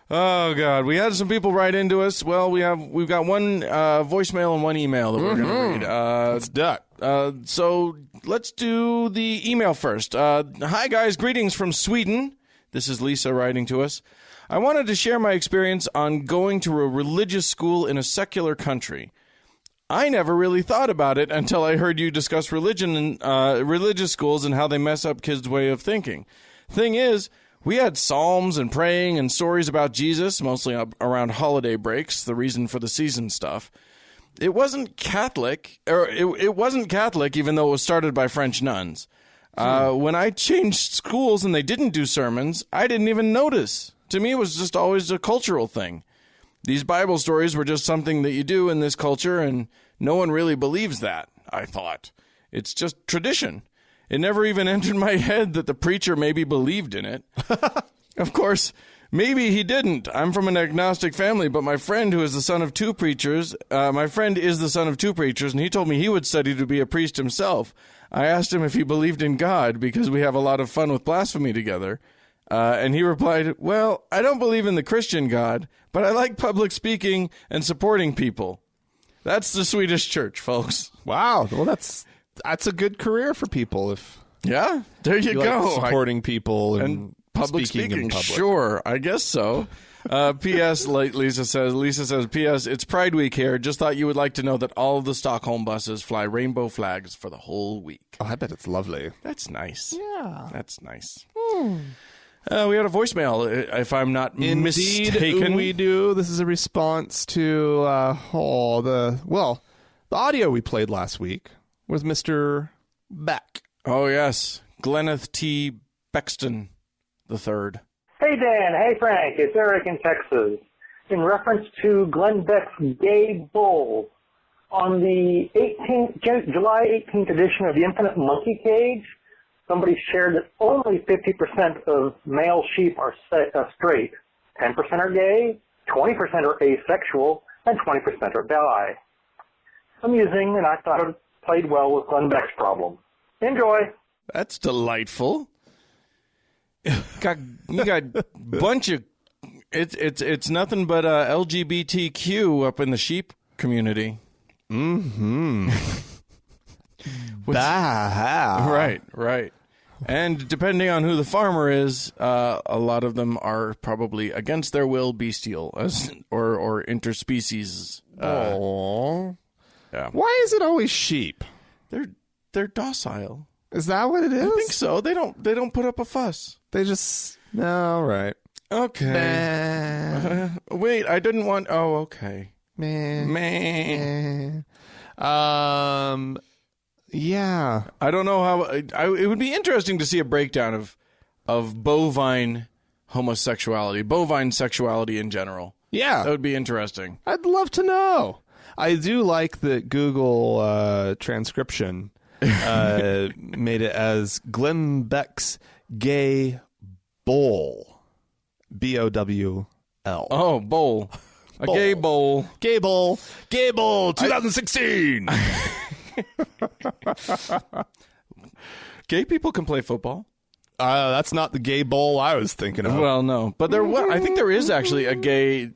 Oh God, we had some people write into us. Well, we've got one voicemail and one email that we're going to read. Let's do it. So let's do the email first. Hi guys, greetings from Sweden. This is Lisa writing to us. I wanted to share my experience on going to a religious school in a secular country. I never really thought about it until I heard you discuss religion and religious schools and how they mess up kids' way of thinking. Thing is, we had psalms and praying and stories about Jesus, mostly around holiday breaks, the reason for the season stuff. It wasn't Catholic, or it wasn't Catholic, even though it was started by French nuns. When I changed schools and they didn't do sermons, I didn't even notice. To me, it was just always a cultural thing. These Bible stories were just something that you do in this culture, and no one really believes that, I thought. It's just tradition. It never even entered my head that the preacher maybe believed in it. Of course, maybe he didn't. I'm from an agnostic family, but my friend who is the son of two preachers, and he told me he would study to be a priest himself. I asked him if he believed in God because we have a lot of fun with blasphemy together. And he replied, well, I don't believe in the Christian God, but I like public speaking and supporting people. That's the Swedish church, folks. Wow. Well, that's a good career for people if yeah, there you go. Like supporting people and public speaking in public. Sure, I guess so. P.S. Lisa says, P.S. It's Pride Week here. Just thought you would like to know that all of the Stockholm buses fly rainbow flags for the whole week. Oh, I bet it's lovely. That's nice. Yeah. That's nice. We had a voicemail, if I'm not mistaken. We do. This is a response to the audio we played last week with Mr. Beck. Oh, yes. Glenneth T. Bexton III. Hey, Dan. Hey, Frank. It's Eric in Texas. In reference to Glenn Beck's Gay Bull, on the July 18th edition of the Infinite Monkey Cage, somebody shared that only 50% of male sheep are straight, 10% are gay, 20% are asexual, and 20% are bi. Amusing, and I thought it played well with Glenn Beck's problem. Enjoy. That's delightful. You got bunch of it's nothing but LGBTQ up in the sheep community. Mm-hmm. Right. And depending on who the farmer is, a lot of them are probably against their will bestial or interspecies. Yeah. Why is it always sheep? They're docile. Is that what it is? I think so. They don't put up a fuss. They just all right. Okay. Wait, I didn't want. Oh, okay. Meh. Yeah. I don't know how. It would be interesting to see a breakdown of bovine homosexuality, bovine sexuality in general. Yeah. That would be interesting. I'd love to know. I do like that Google transcription made it as Glenn Beck's Gay Bowl. B-O-W-L. Oh, bowl. A bowl. gay bowl. Gay Bowl. Gay Bowl 2016. Gay people can play football. That's not the gay bowl I was thinking of. Well, no. But I think there is actually a gay,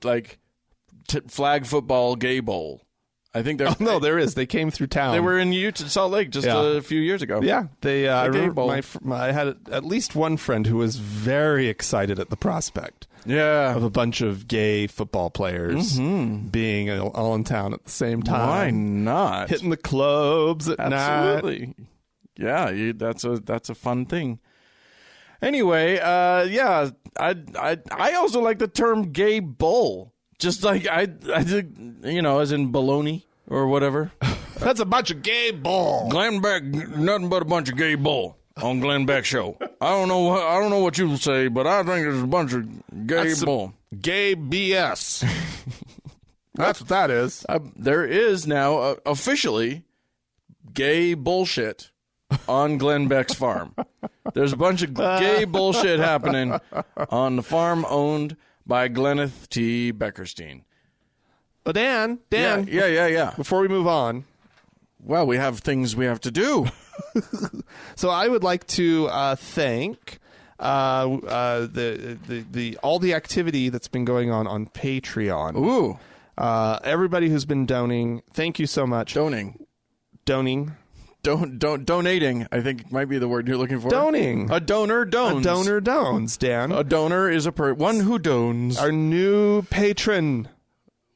flag football gay bowl. I think there. Oh, no, there is. They came through town. They were in Salt Lake just a few years ago. Yeah, they. I remember bowl. I had at least one friend who was very excited at the prospect. Yeah, of a bunch of gay football players being all in town at the same time. Why not? Hitting the clubs at night. Absolutely. Yeah, that's a fun thing. Anyway, yeah, I also like the term gay bull. Just like I as in baloney or whatever. That's a bunch of gay bull. Glenn Beck, nothing but a bunch of gay bull on Glenn Beck show. I don't know what you say, but I think there's a bunch of gay bull. Gay BS. That's what that is. There is now officially gay bullshit on Glenn Beck's farm. There's a bunch of gay bullshit happening on the farm owned by Glenneth T. Beckerstein. But Dan. Yeah. Before we move on. Well, we have things we have to do. So I would like to thank all the activity that's been going on Patreon. Ooh. Everybody who's been donating, thank you so much. Doning. donating, I think might be the word you're looking for. Doning. A donor dones. A donor dones, Dan. A donor is one who dones. Our new patron.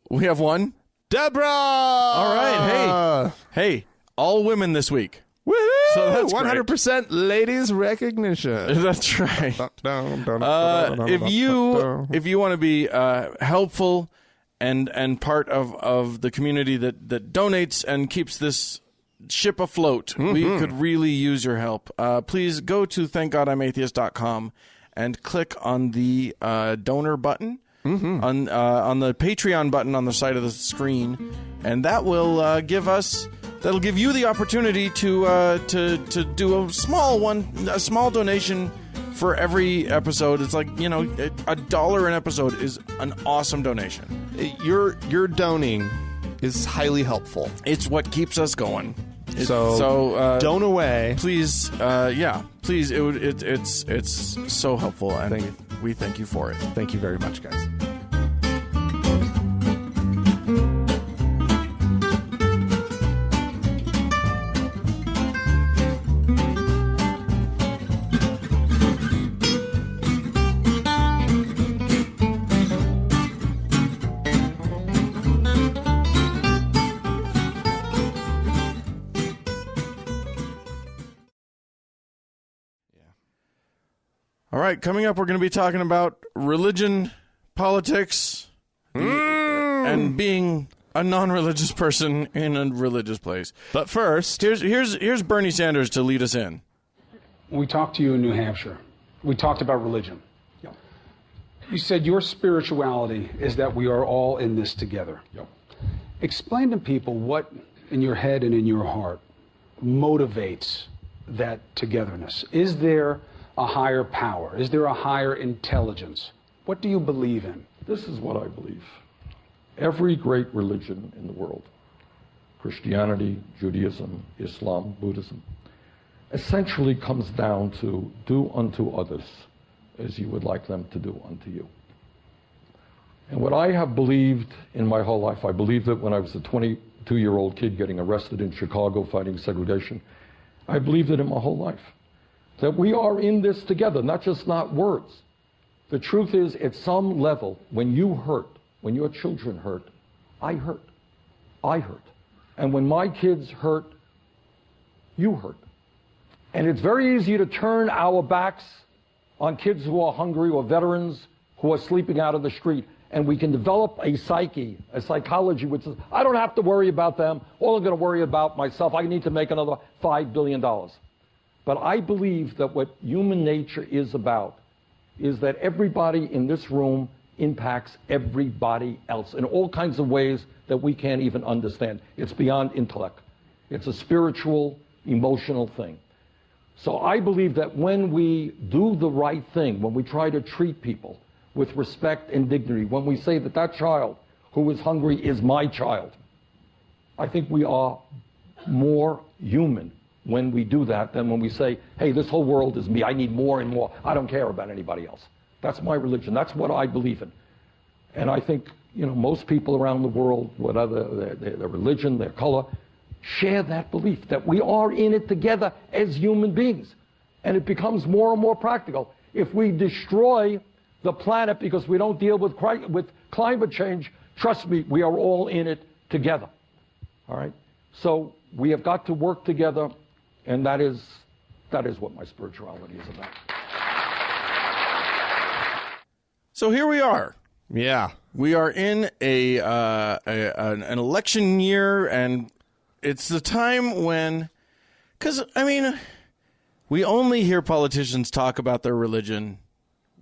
We have one. Deborah! All right. Hey, all women this week. Woo! So that's 100% ladies recognition. That's right. If you want to be helpful and part of the community that donates and keeps this ship afloat, we could really use your help. Please go to thankgodimatheist.com and click on the donor button on the Patreon button on the side of the screen, and that will that'll give you the opportunity to do a small donation for every episode. It's like, $1 an episode is an awesome donation. Your doning is highly helpful. It's what keeps us going. So don't away. Please, please. It's so helpful, and we thank you for it. Thank you very much, guys. All right, coming up, we're going to be talking about religion, politics, and being a non-religious person in a religious place. But first, here's Bernie Sanders to lead us in. When we talked to you in New Hampshire, we talked about religion. Yep. You said your spirituality is that we are all in this together. Yep. Explain to people what, in your head and in your heart, motivates that togetherness. Is there a higher power? Is there a higher intelligence? What do you believe in? This is what I believe. Every great religion in the world, Christianity, Judaism, Islam, Buddhism, essentially comes down to do unto others as you would like them to do unto you. And what I have believed in my whole life, I believed it when I was a 22-year-old kid getting arrested in Chicago fighting segregation. I believed it in my whole life. That we are in this together, not words. The truth is, at some level, when you hurt, when your children hurt, I hurt. And when my kids hurt, you hurt. And it's very easy to turn our backs on kids who are hungry or veterans who are sleeping out on the street. And we can develop a psyche, a psychology which says, I don't have to worry about them. All I'm going to worry about myself. I need to make another $5 billion. But I believe that what human nature is about is that everybody in this room impacts everybody else in all kinds of ways that we can't even understand. It's beyond intellect. It's a spiritual, emotional thing. So I believe that when we do the right thing, when we try to treat people with respect and dignity, when we say that child who is hungry is my child, I think we are more human when we do that than when we say, hey, this whole world is me. I need more and more. I don't care about anybody else. That's my religion. That's what I believe in. And I think, most people around the world, whatever their religion, their color, share that belief that we are in it together as human beings. And it becomes more and more practical. If we destroy the planet because we don't deal with climate change, trust me, we are all in it together. All right? So we have got to work together. And that is what my spirituality is about. So here we are. Yeah. We are in an election year, and it's the time when, because, we only hear politicians talk about their religion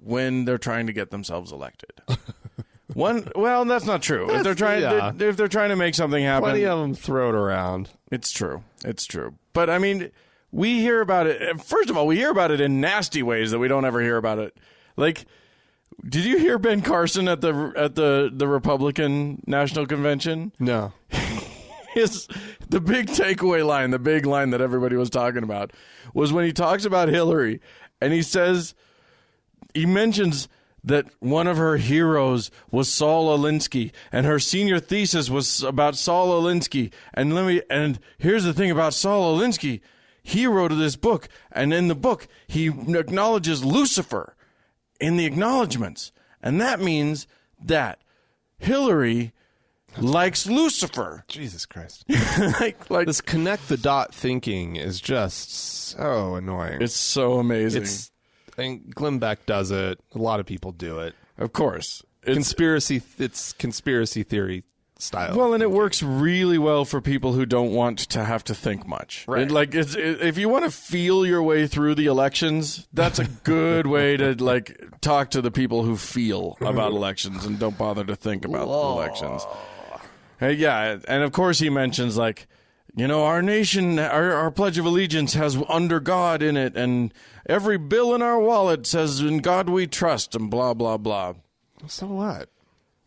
when they're trying to get themselves elected. Well, that's not true. If they're trying to make something happen, plenty of them throw it around. It's true. But we hear about it. First of all, we hear about it in nasty ways that we don't ever hear about it. Like, did you hear Ben Carson at the Republican National Convention? No. The big takeaway line, the big line that everybody was talking about, was when he talks about Hillary, and he mentions that one of her heroes was Saul Alinsky, and her senior thesis was about Saul Alinsky. And here's the thing about Saul Alinsky. He wrote this book, and in the book, he acknowledges Lucifer in the acknowledgments. And that means that Hillary likes Lucifer. Jesus Christ. like this connect the dot thinking is just so annoying. It's so amazing. I think Glenn Beck does it. A lot of people do it. Of course. It's conspiracy theory style. Well, and it works really well for people who don't want to have to think much. Right. If you want to feel your way through the elections, that's a good way to talk to the people who feel about elections and don't bother to think about elections. Yeah, and of course he mentions our nation, our Pledge of Allegiance has under God in it, and every bill in our wallet says, in God we trust, and blah, blah, blah. So what?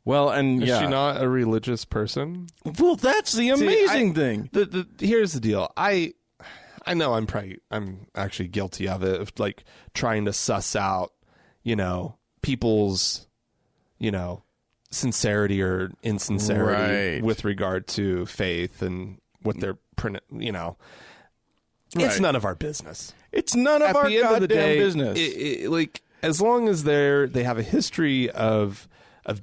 Well, and Is she not a religious person? Well, that's the amazing thing. Here's the deal. I know I'm actually guilty of it, of trying to suss out, people's, sincerity or insincerity with regard to faith and what they're it's none of our business. It's none of our goddamn business. As long as they have a history of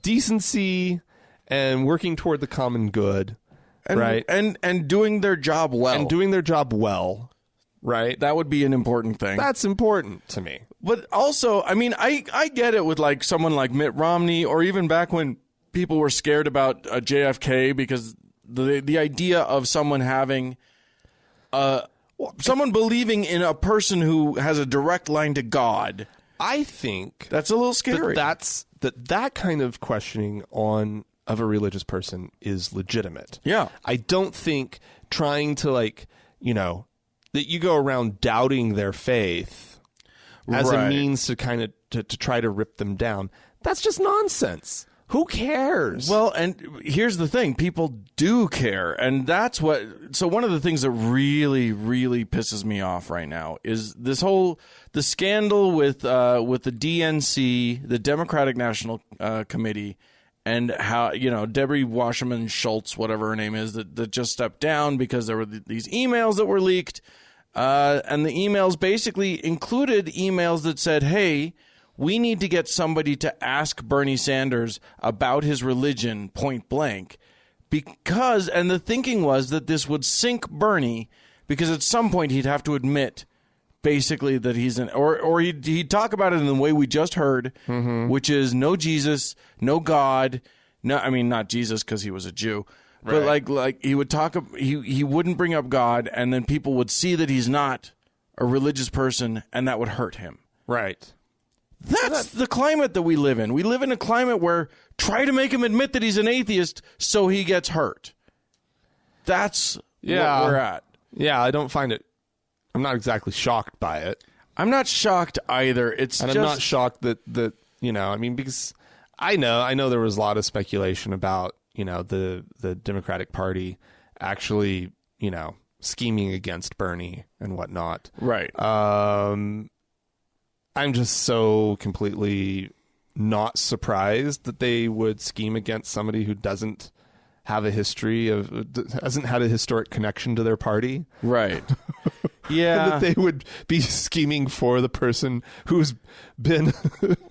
decency and working toward the common good, right? And doing their job well. And doing their job well, right? That would be an important thing. That's important to me. But also, I mean, I get it with someone like Mitt Romney, or even back when people were scared about JFK, because the idea of someone having someone believing in a person who has a direct line to God, I think that's a little scary. That kind of questioning of a religious person is legitimate. Yeah. I don't think trying to that you go around doubting their faith as a means to kind of to try to rip them down. That's just nonsense. Who cares? Well, and here's the thing. People do care. And that's so one of the things that really, really pisses me off right now is the scandal with the DNC, the Democratic National Committee, and how, Debbie Wasserman Schultz, whatever her name is, that just stepped down because there were these emails that were leaked. And the emails basically included emails that said, hey, we need to get somebody to ask Bernie Sanders about his religion point blank, because, and the thinking was that this would sink Bernie, because at some point he'd have to admit basically that or he'd talk about it in the way we just heard, which is no Jesus, no God. No, I mean, not Jesus because he was a Jew, but he would talk, he wouldn't bring up God, and then people would see that he's not a religious person, and that would hurt him. Right. That's the climate that we live in. We live in a climate where try to make him admit that he's an atheist so he gets hurt. That's what we're at. Yeah, I don't find it. I'm not exactly shocked by it. I'm not shocked either. I'm not shocked that because I know there was a lot of speculation about, the Democratic Party actually, scheming against Bernie and whatnot. Right. I'm just so completely not surprised that they would scheme against somebody who doesn't have a history hasn't had a historic connection to their party. Right. Yeah. That they would be scheming for the person who's been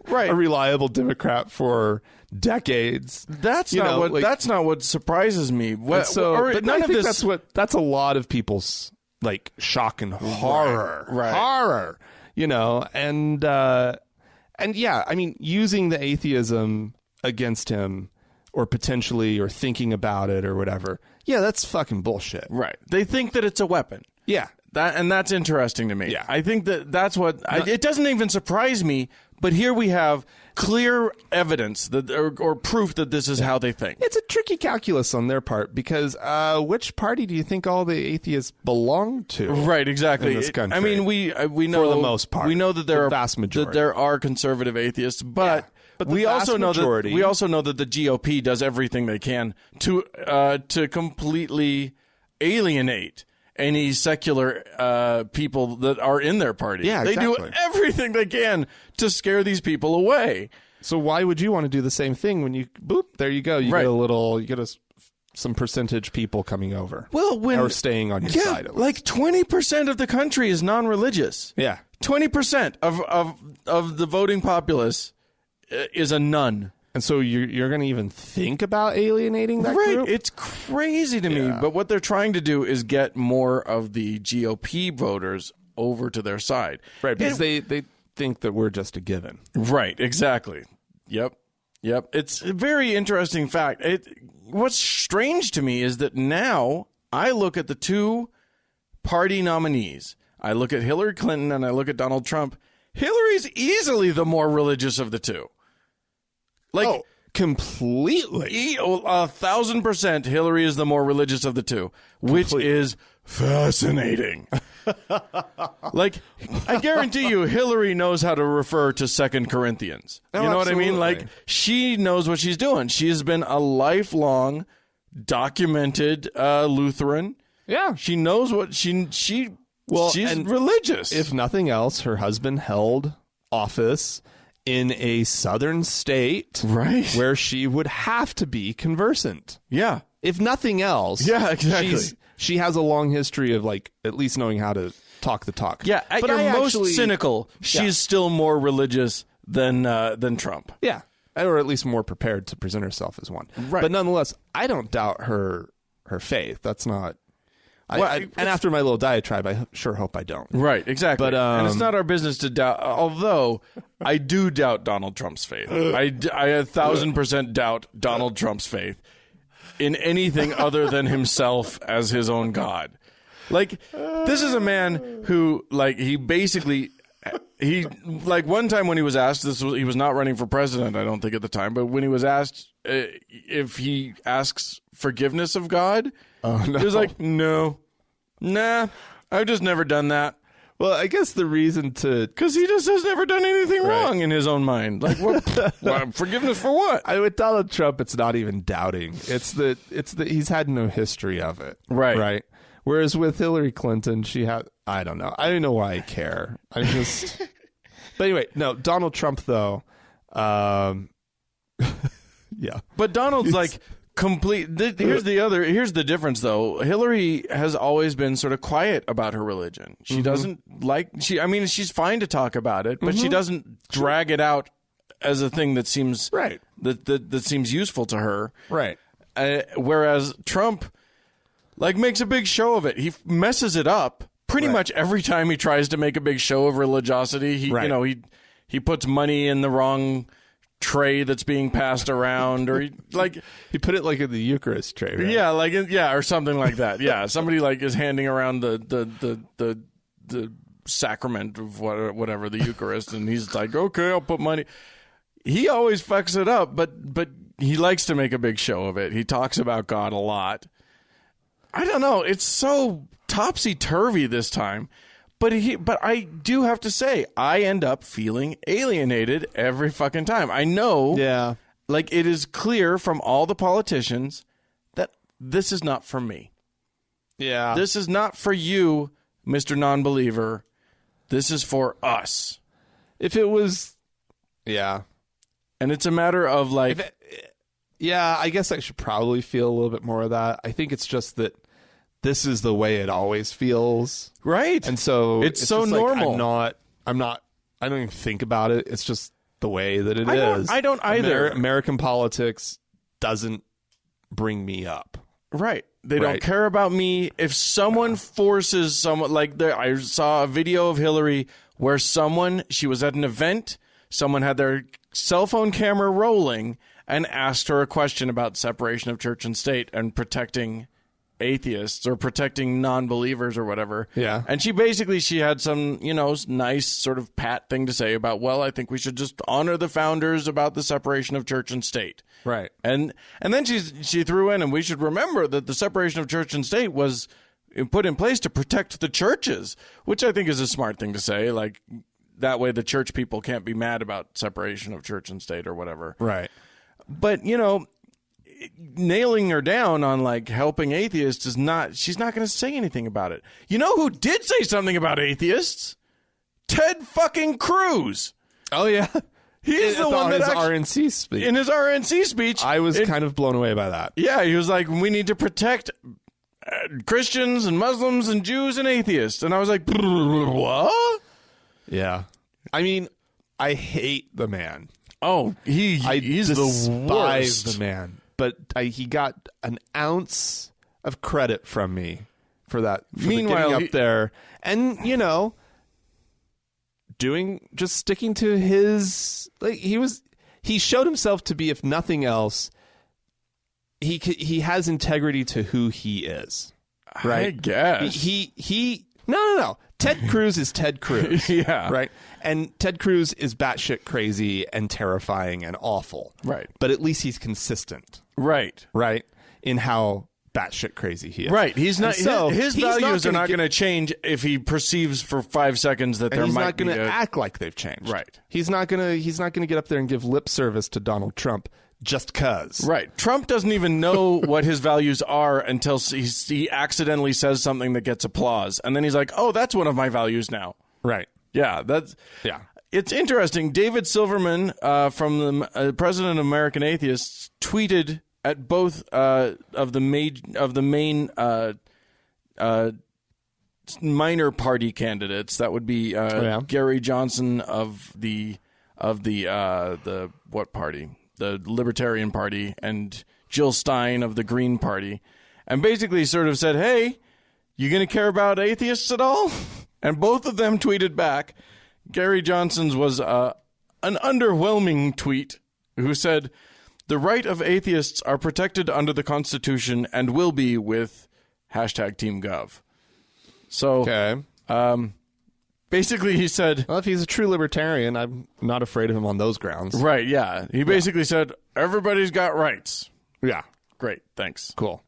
a reliable Democrat for decades. That's not what surprises me. That's a lot of people's shock and horror. Right. Horror. And yeah, I mean, using the atheism against him or potentially or thinking about it or whatever. Yeah, that's fucking bullshit. Right. They think that it's a weapon. Yeah. That's interesting to me. Yeah. I think that's what it doesn't even surprise me, but here we have clear evidence that or proof that this is how they think. It's a tricky calculus on their part because which party do you think all the atheists belong to? Right, exactly. In this country. I mean, we know for the most part. We know that there are vast majority. that there are conservative atheists, but we also know that the GOP does everything they can to completely alienate any secular people that are in their party. Yeah, They exactly. do everything they can to scare these people away. So why would you want to do the same thing when you boop? There you go. You get some percentage people coming over. Well, or staying on your side. Like 20% of the country is non-religious. Yeah, 20% of the voting populace is a nun. And so you're going to even think about alienating that group? It's crazy to me. But what they're trying to do is get more of the GOP voters over to their side. Right, because they think that we're just a given. Right, exactly. Yep. It's a very interesting fact. What's strange to me is that now I look at the two party nominees. I look at Hillary Clinton and I look at Donald Trump. Hillary's easily the more religious of the two. Like, completely. 1,000% Hillary is the more religious of the two, which is fascinating. Like, I guarantee you, Hillary knows how to refer to 2 Corinthians. You know what I mean? Like, she knows what she's doing. She's been a lifelong, documented Lutheran. Yeah. She knows what she's religious. If nothing else, her husband held office in a southern state, right, where she would have to be conversant. Yeah. If nothing else. Yeah, exactly. She has a long history of, like, at least knowing how to talk the talk. Yeah, at your most cynical, she's still more religious than Trump. Yeah, or at least more prepared to present herself as one. Right. But nonetheless, I don't doubt her faith. That's not... and after my little diatribe, I sure hope I don't. Right, exactly. But and it's not our business to doubt, although I do doubt Donald Trump's faith. I 1,000% doubt Donald Trump's faith in anything other than himself as his own God. Like, this is a man who, like, he one time when he was asked, he was not running for president, I don't think at the time, but when he was asked if he asks forgiveness of God, he was like, no. Nah, I've just never done that. Well, I guess the reason because he just has never done anything wrong in his own mind. Like, what? Forgiveness for what? With Donald Trump, it's not even doubting. It's that he's had no history of it. Right. Whereas with Hillary Clinton, she had, I don't know. I don't know why I care. I just, but anyway, no, Donald Trump though. Yeah. But Donald's like, here's the difference though. Hillary has always been sort of quiet about her religion. She doesn't she's fine to talk about it, but she doesn't drag it out as a thing that seems that seems useful to her. Right. Whereas Trump makes a big show of it. He messes it up pretty much every time he tries to make a big show of religiosity. He puts money in the wrong tray that's being passed around, or he put it in the Eucharist tray, right? Or something like that. Yeah, somebody is handing around the sacrament of whatever, the Eucharist, and he's like, okay, I'll put money. He always fucks it up, but he likes to make a big show of it. He talks about God a lot. I don't know. It's so topsy-turvy this time. But I do have to say, I end up feeling alienated every fucking time. I know, it is clear from all the politicians that this is not for me. Yeah. This is not for you, Mr. Non-Believer. This is for us. If it was, yeah. And it's a matter of I guess I should probably feel a little bit more of that. I think it's just that this is the way it always feels. Right. And so it's so normal. I don't even think about it. It's just the way that it is. I don't either. American politics doesn't bring me up. Right. They don't care about me. If someone forces someone, I saw a video of Hillary where she was at an event, someone had their cell phone camera rolling and asked her a question about separation of church and state and protecting atheists or protecting non-believers or whatever. Yeah. And she had some, nice sort of pat thing to say about, well, I think we should just honor the founders about the separation of church and state. Right. And then she threw in, and we should remember that the separation of church and state was put in place to protect the churches, which I think is a smart thing to say. That way the church people can't be mad about separation of church and state or whatever. Right. But, nailing her down on helping atheists she's not going to say anything about it. You know who did say something about atheists? Ted fucking Cruz. Oh yeah. He's the one that his actually, RNC speech. in his RNC speech. I was kind of blown away by that. Yeah, he was like, we need to protect Christians and Muslims and Jews and atheists. And I was like, what? Yeah. I mean, I hate the man. Oh, he's the worst. The man. But he got an ounce of credit from me for that. For Meanwhile, getting up there and, just sticking to his, like, he showed himself to be, if nothing else, he has integrity to who he is. Right? I guess. No. Ted Cruz is Ted Cruz. Yeah. Right? And Ted Cruz is batshit crazy and terrifying and awful. Right. But at least he's consistent. Right. Right? In how batshit crazy he is. Right. He's not. His values are not going to to change if he perceives for 5 seconds that there he's might not be. going to act like they've changed. Right. He's not going to get up there and give lip service to Donald Trump just cause. Right. Trump doesn't even know what his values are until he accidentally says something that gets applause, and then he's like, "Oh, that's one of my values now." Right. Yeah. Yeah. It's interesting. David Silverman, from the president of American Atheists, tweeted at both of the main minor party candidates. That would be Gary Johnson of the what party? The Libertarian Party, and Jill Stein of the Green Party, and basically sort of said, "Hey, you going to care about atheists at all?" And both of them tweeted back. Gary Johnson's was an underwhelming tweet, who said, "The right of atheists are protected under the Constitution and will be with #TeamGov." So, Okay. Basically, he said, Well, if he's a true libertarian, I'm not afraid of him on those grounds. right, yeah. He basically said, everybody's got rights. Yeah. Great, thanks. Cool.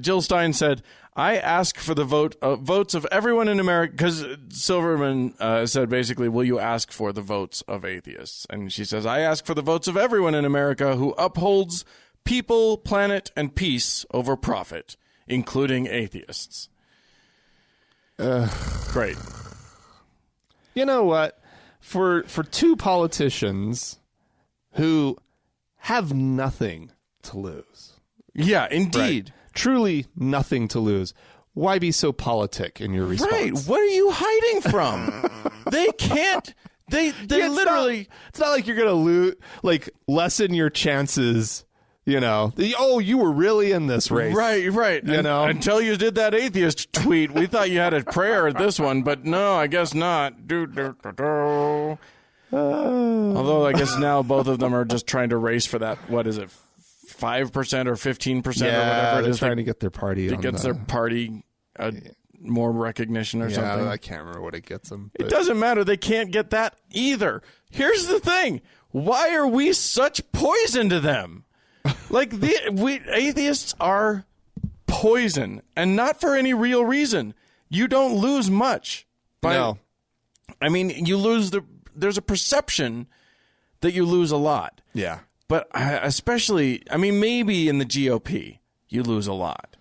Jill Stein said, I ask for the votes of everyone in America, because Silverman said basically, will you ask for the votes of atheists? And she says, I ask for the votes of everyone in America who upholds people, planet, and peace over profit, including atheists. Great. You know what? For two politicians who have nothing to lose. Yeah, indeed. Right? Truly nothing to lose. Why be so politic in your response? Right. What are you hiding from? They can't. They literally. It's not like you're going to lessen your chances. You were really in this race. Right. Until you did that atheist tweet, we thought you had a prayer at this one, but no, I guess not. Although I guess now both of them are just trying to race for that, what is it, 5% or 15% or whatever it is. They're trying to get their party on their party more recognition or something. I can't remember what it gets them. It doesn't matter. They can't get that either. Here's the thing. Why are we such poison to them? We atheists are poison, and not for any real reason. You don't lose much. No. I mean, you lose there's a perception that you lose a lot. Yeah. But especially, maybe in the GOP, you lose a lot.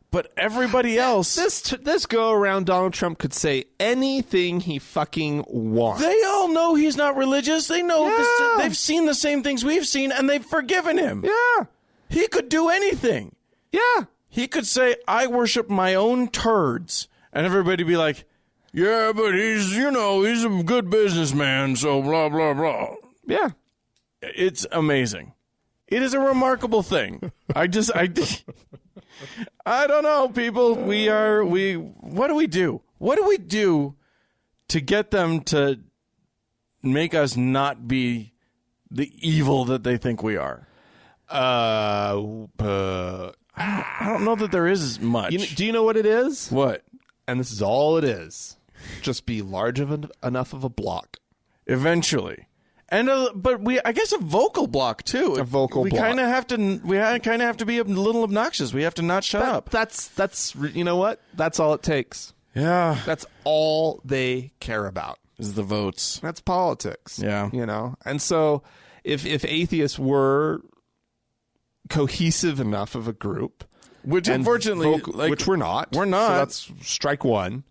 But everybody else... This go-around, Donald Trump could say anything he fucking wants. They all know he's not religious. They know they've seen the same things we've seen, and they've forgiven him. Yeah. He could do anything. Yeah. He could say, I worship my own turds. And everybody be like, yeah, but he's a good businessman, so blah, blah, blah. Yeah. It's amazing. It is a remarkable thing. I don't know, people. What do we do? What do we do to get them to make us not be the evil that they think we are? I don't know that there is much. Do you know what it is? What? And this is all it is. Just be large enough of a block. Eventually. And I guess a vocal block too. A vocal block. We kind of have to be a little obnoxious. We have to not shut up. That's you know what? That's all it takes. Yeah. That's all they care about. Is the votes. That's politics. Yeah. And so if atheists were cohesive enough of a group, which unfortunately which we're not. We're not. So that's strike one.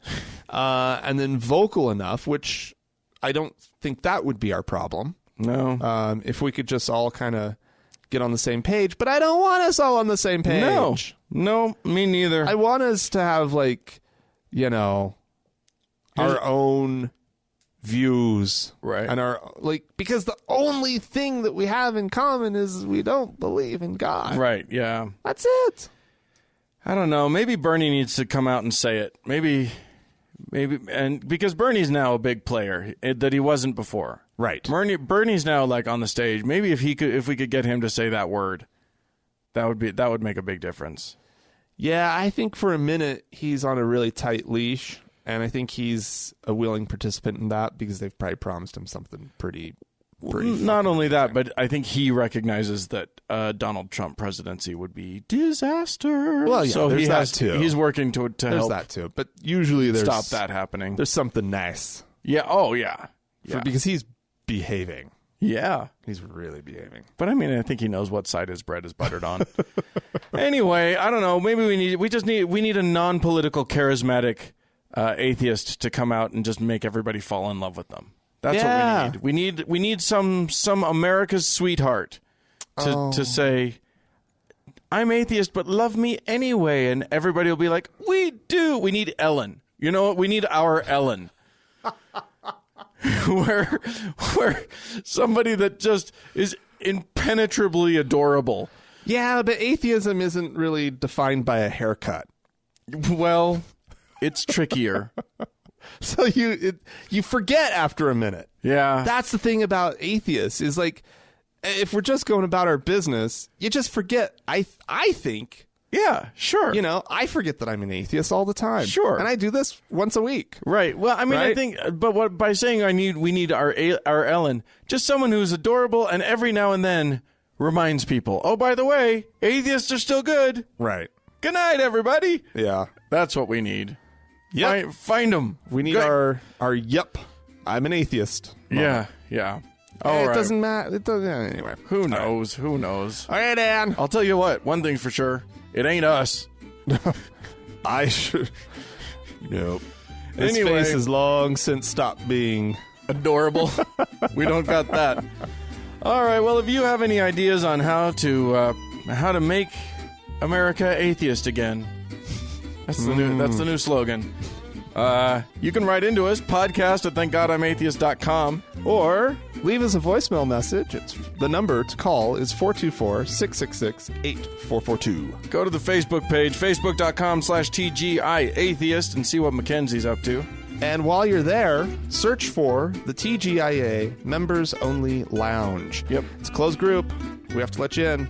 And then vocal enough, which I don't think that would be our problem. No. If we could just all kind of get on the same page, but I don't want us all on the same page. No, me neither. I want us to have, like, you know, our own views, right? And our, like, because the only thing that we have in common is we don't believe in God, right? Yeah, that's it. I don't know. Maybe Bernie needs to come out and say it. Maybe, and because Bernie's now a big player that he wasn't before, right? Bernie's now like on the stage. Maybe if we could get him to say that word, that would make a big difference. Yeah, I think for a minute he's on a really tight leash. And I think he's a willing participant in that because they've probably promised him something pretty. Not only that, but I think he recognizes that Donald Trump presidency would be disaster. Well, yeah, so there's that too. He's working to there's help that too. But usually there's stop that happening. There's something nice. Yeah. Oh, yeah. Because he's behaving. Yeah. He's really behaving. But I mean, I think he knows what side his bread is buttered on. Anyway, I don't know. Maybe we need a non-political, charismatic atheist to come out and just make everybody fall in love with them. That's what we need. We need some America's sweetheart to say, I'm atheist, but love me anyway, and everybody will be like, we do. We need Ellen. You know what? We need our Ellen. where somebody that just is impenetrably adorable. Yeah, but atheism isn't really defined by a haircut. Well, it's trickier. So you forget after a minute. Yeah. That's the thing about atheists is, like, if we're just going about our business, you just forget. I think. Yeah, sure. You know, I forget that I'm an atheist all the time. Sure. And I do this once a week. Right. Well, I mean, right? I think, but by saying we need our Ellen, just someone who's adorable and every now and then reminds people, oh, by the way, atheists are still good. Right. Good night, everybody. Yeah. That's what we need. Yep. Find them. We need our yep, I'm an atheist. Yeah, yeah. It doesn't matter. It doesn't, anyway. Who knows? Who knows? All right, Dan. I'll tell you what, one thing's for sure. It ain't us. I should. Nope. His Anyway. face has long since stopped being adorable. We don't got that. All right, well, if you have any ideas on how to make America atheist again, that's the new slogan. You can write into us, podcast@thankgodimatheist.com, or leave us a voicemail message. The number to call is 424-666-8442. Go to the Facebook page, facebook.com/TGIAtheist, and see what Mackenzie's up to. And while you're there, search for the TGIA Members Only Lounge. Yep. It's a closed group. We have to let you in.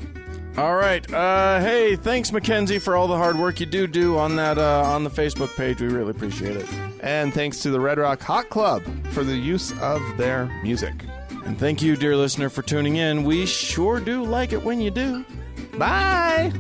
All right. Hey, thanks, Mackenzie, for all the hard work you do on that on the Facebook page. We really appreciate it. And thanks to the Red Rock Hot Club for the use of their music. And thank you, dear listener, for tuning in. We sure do like it when you do. Bye!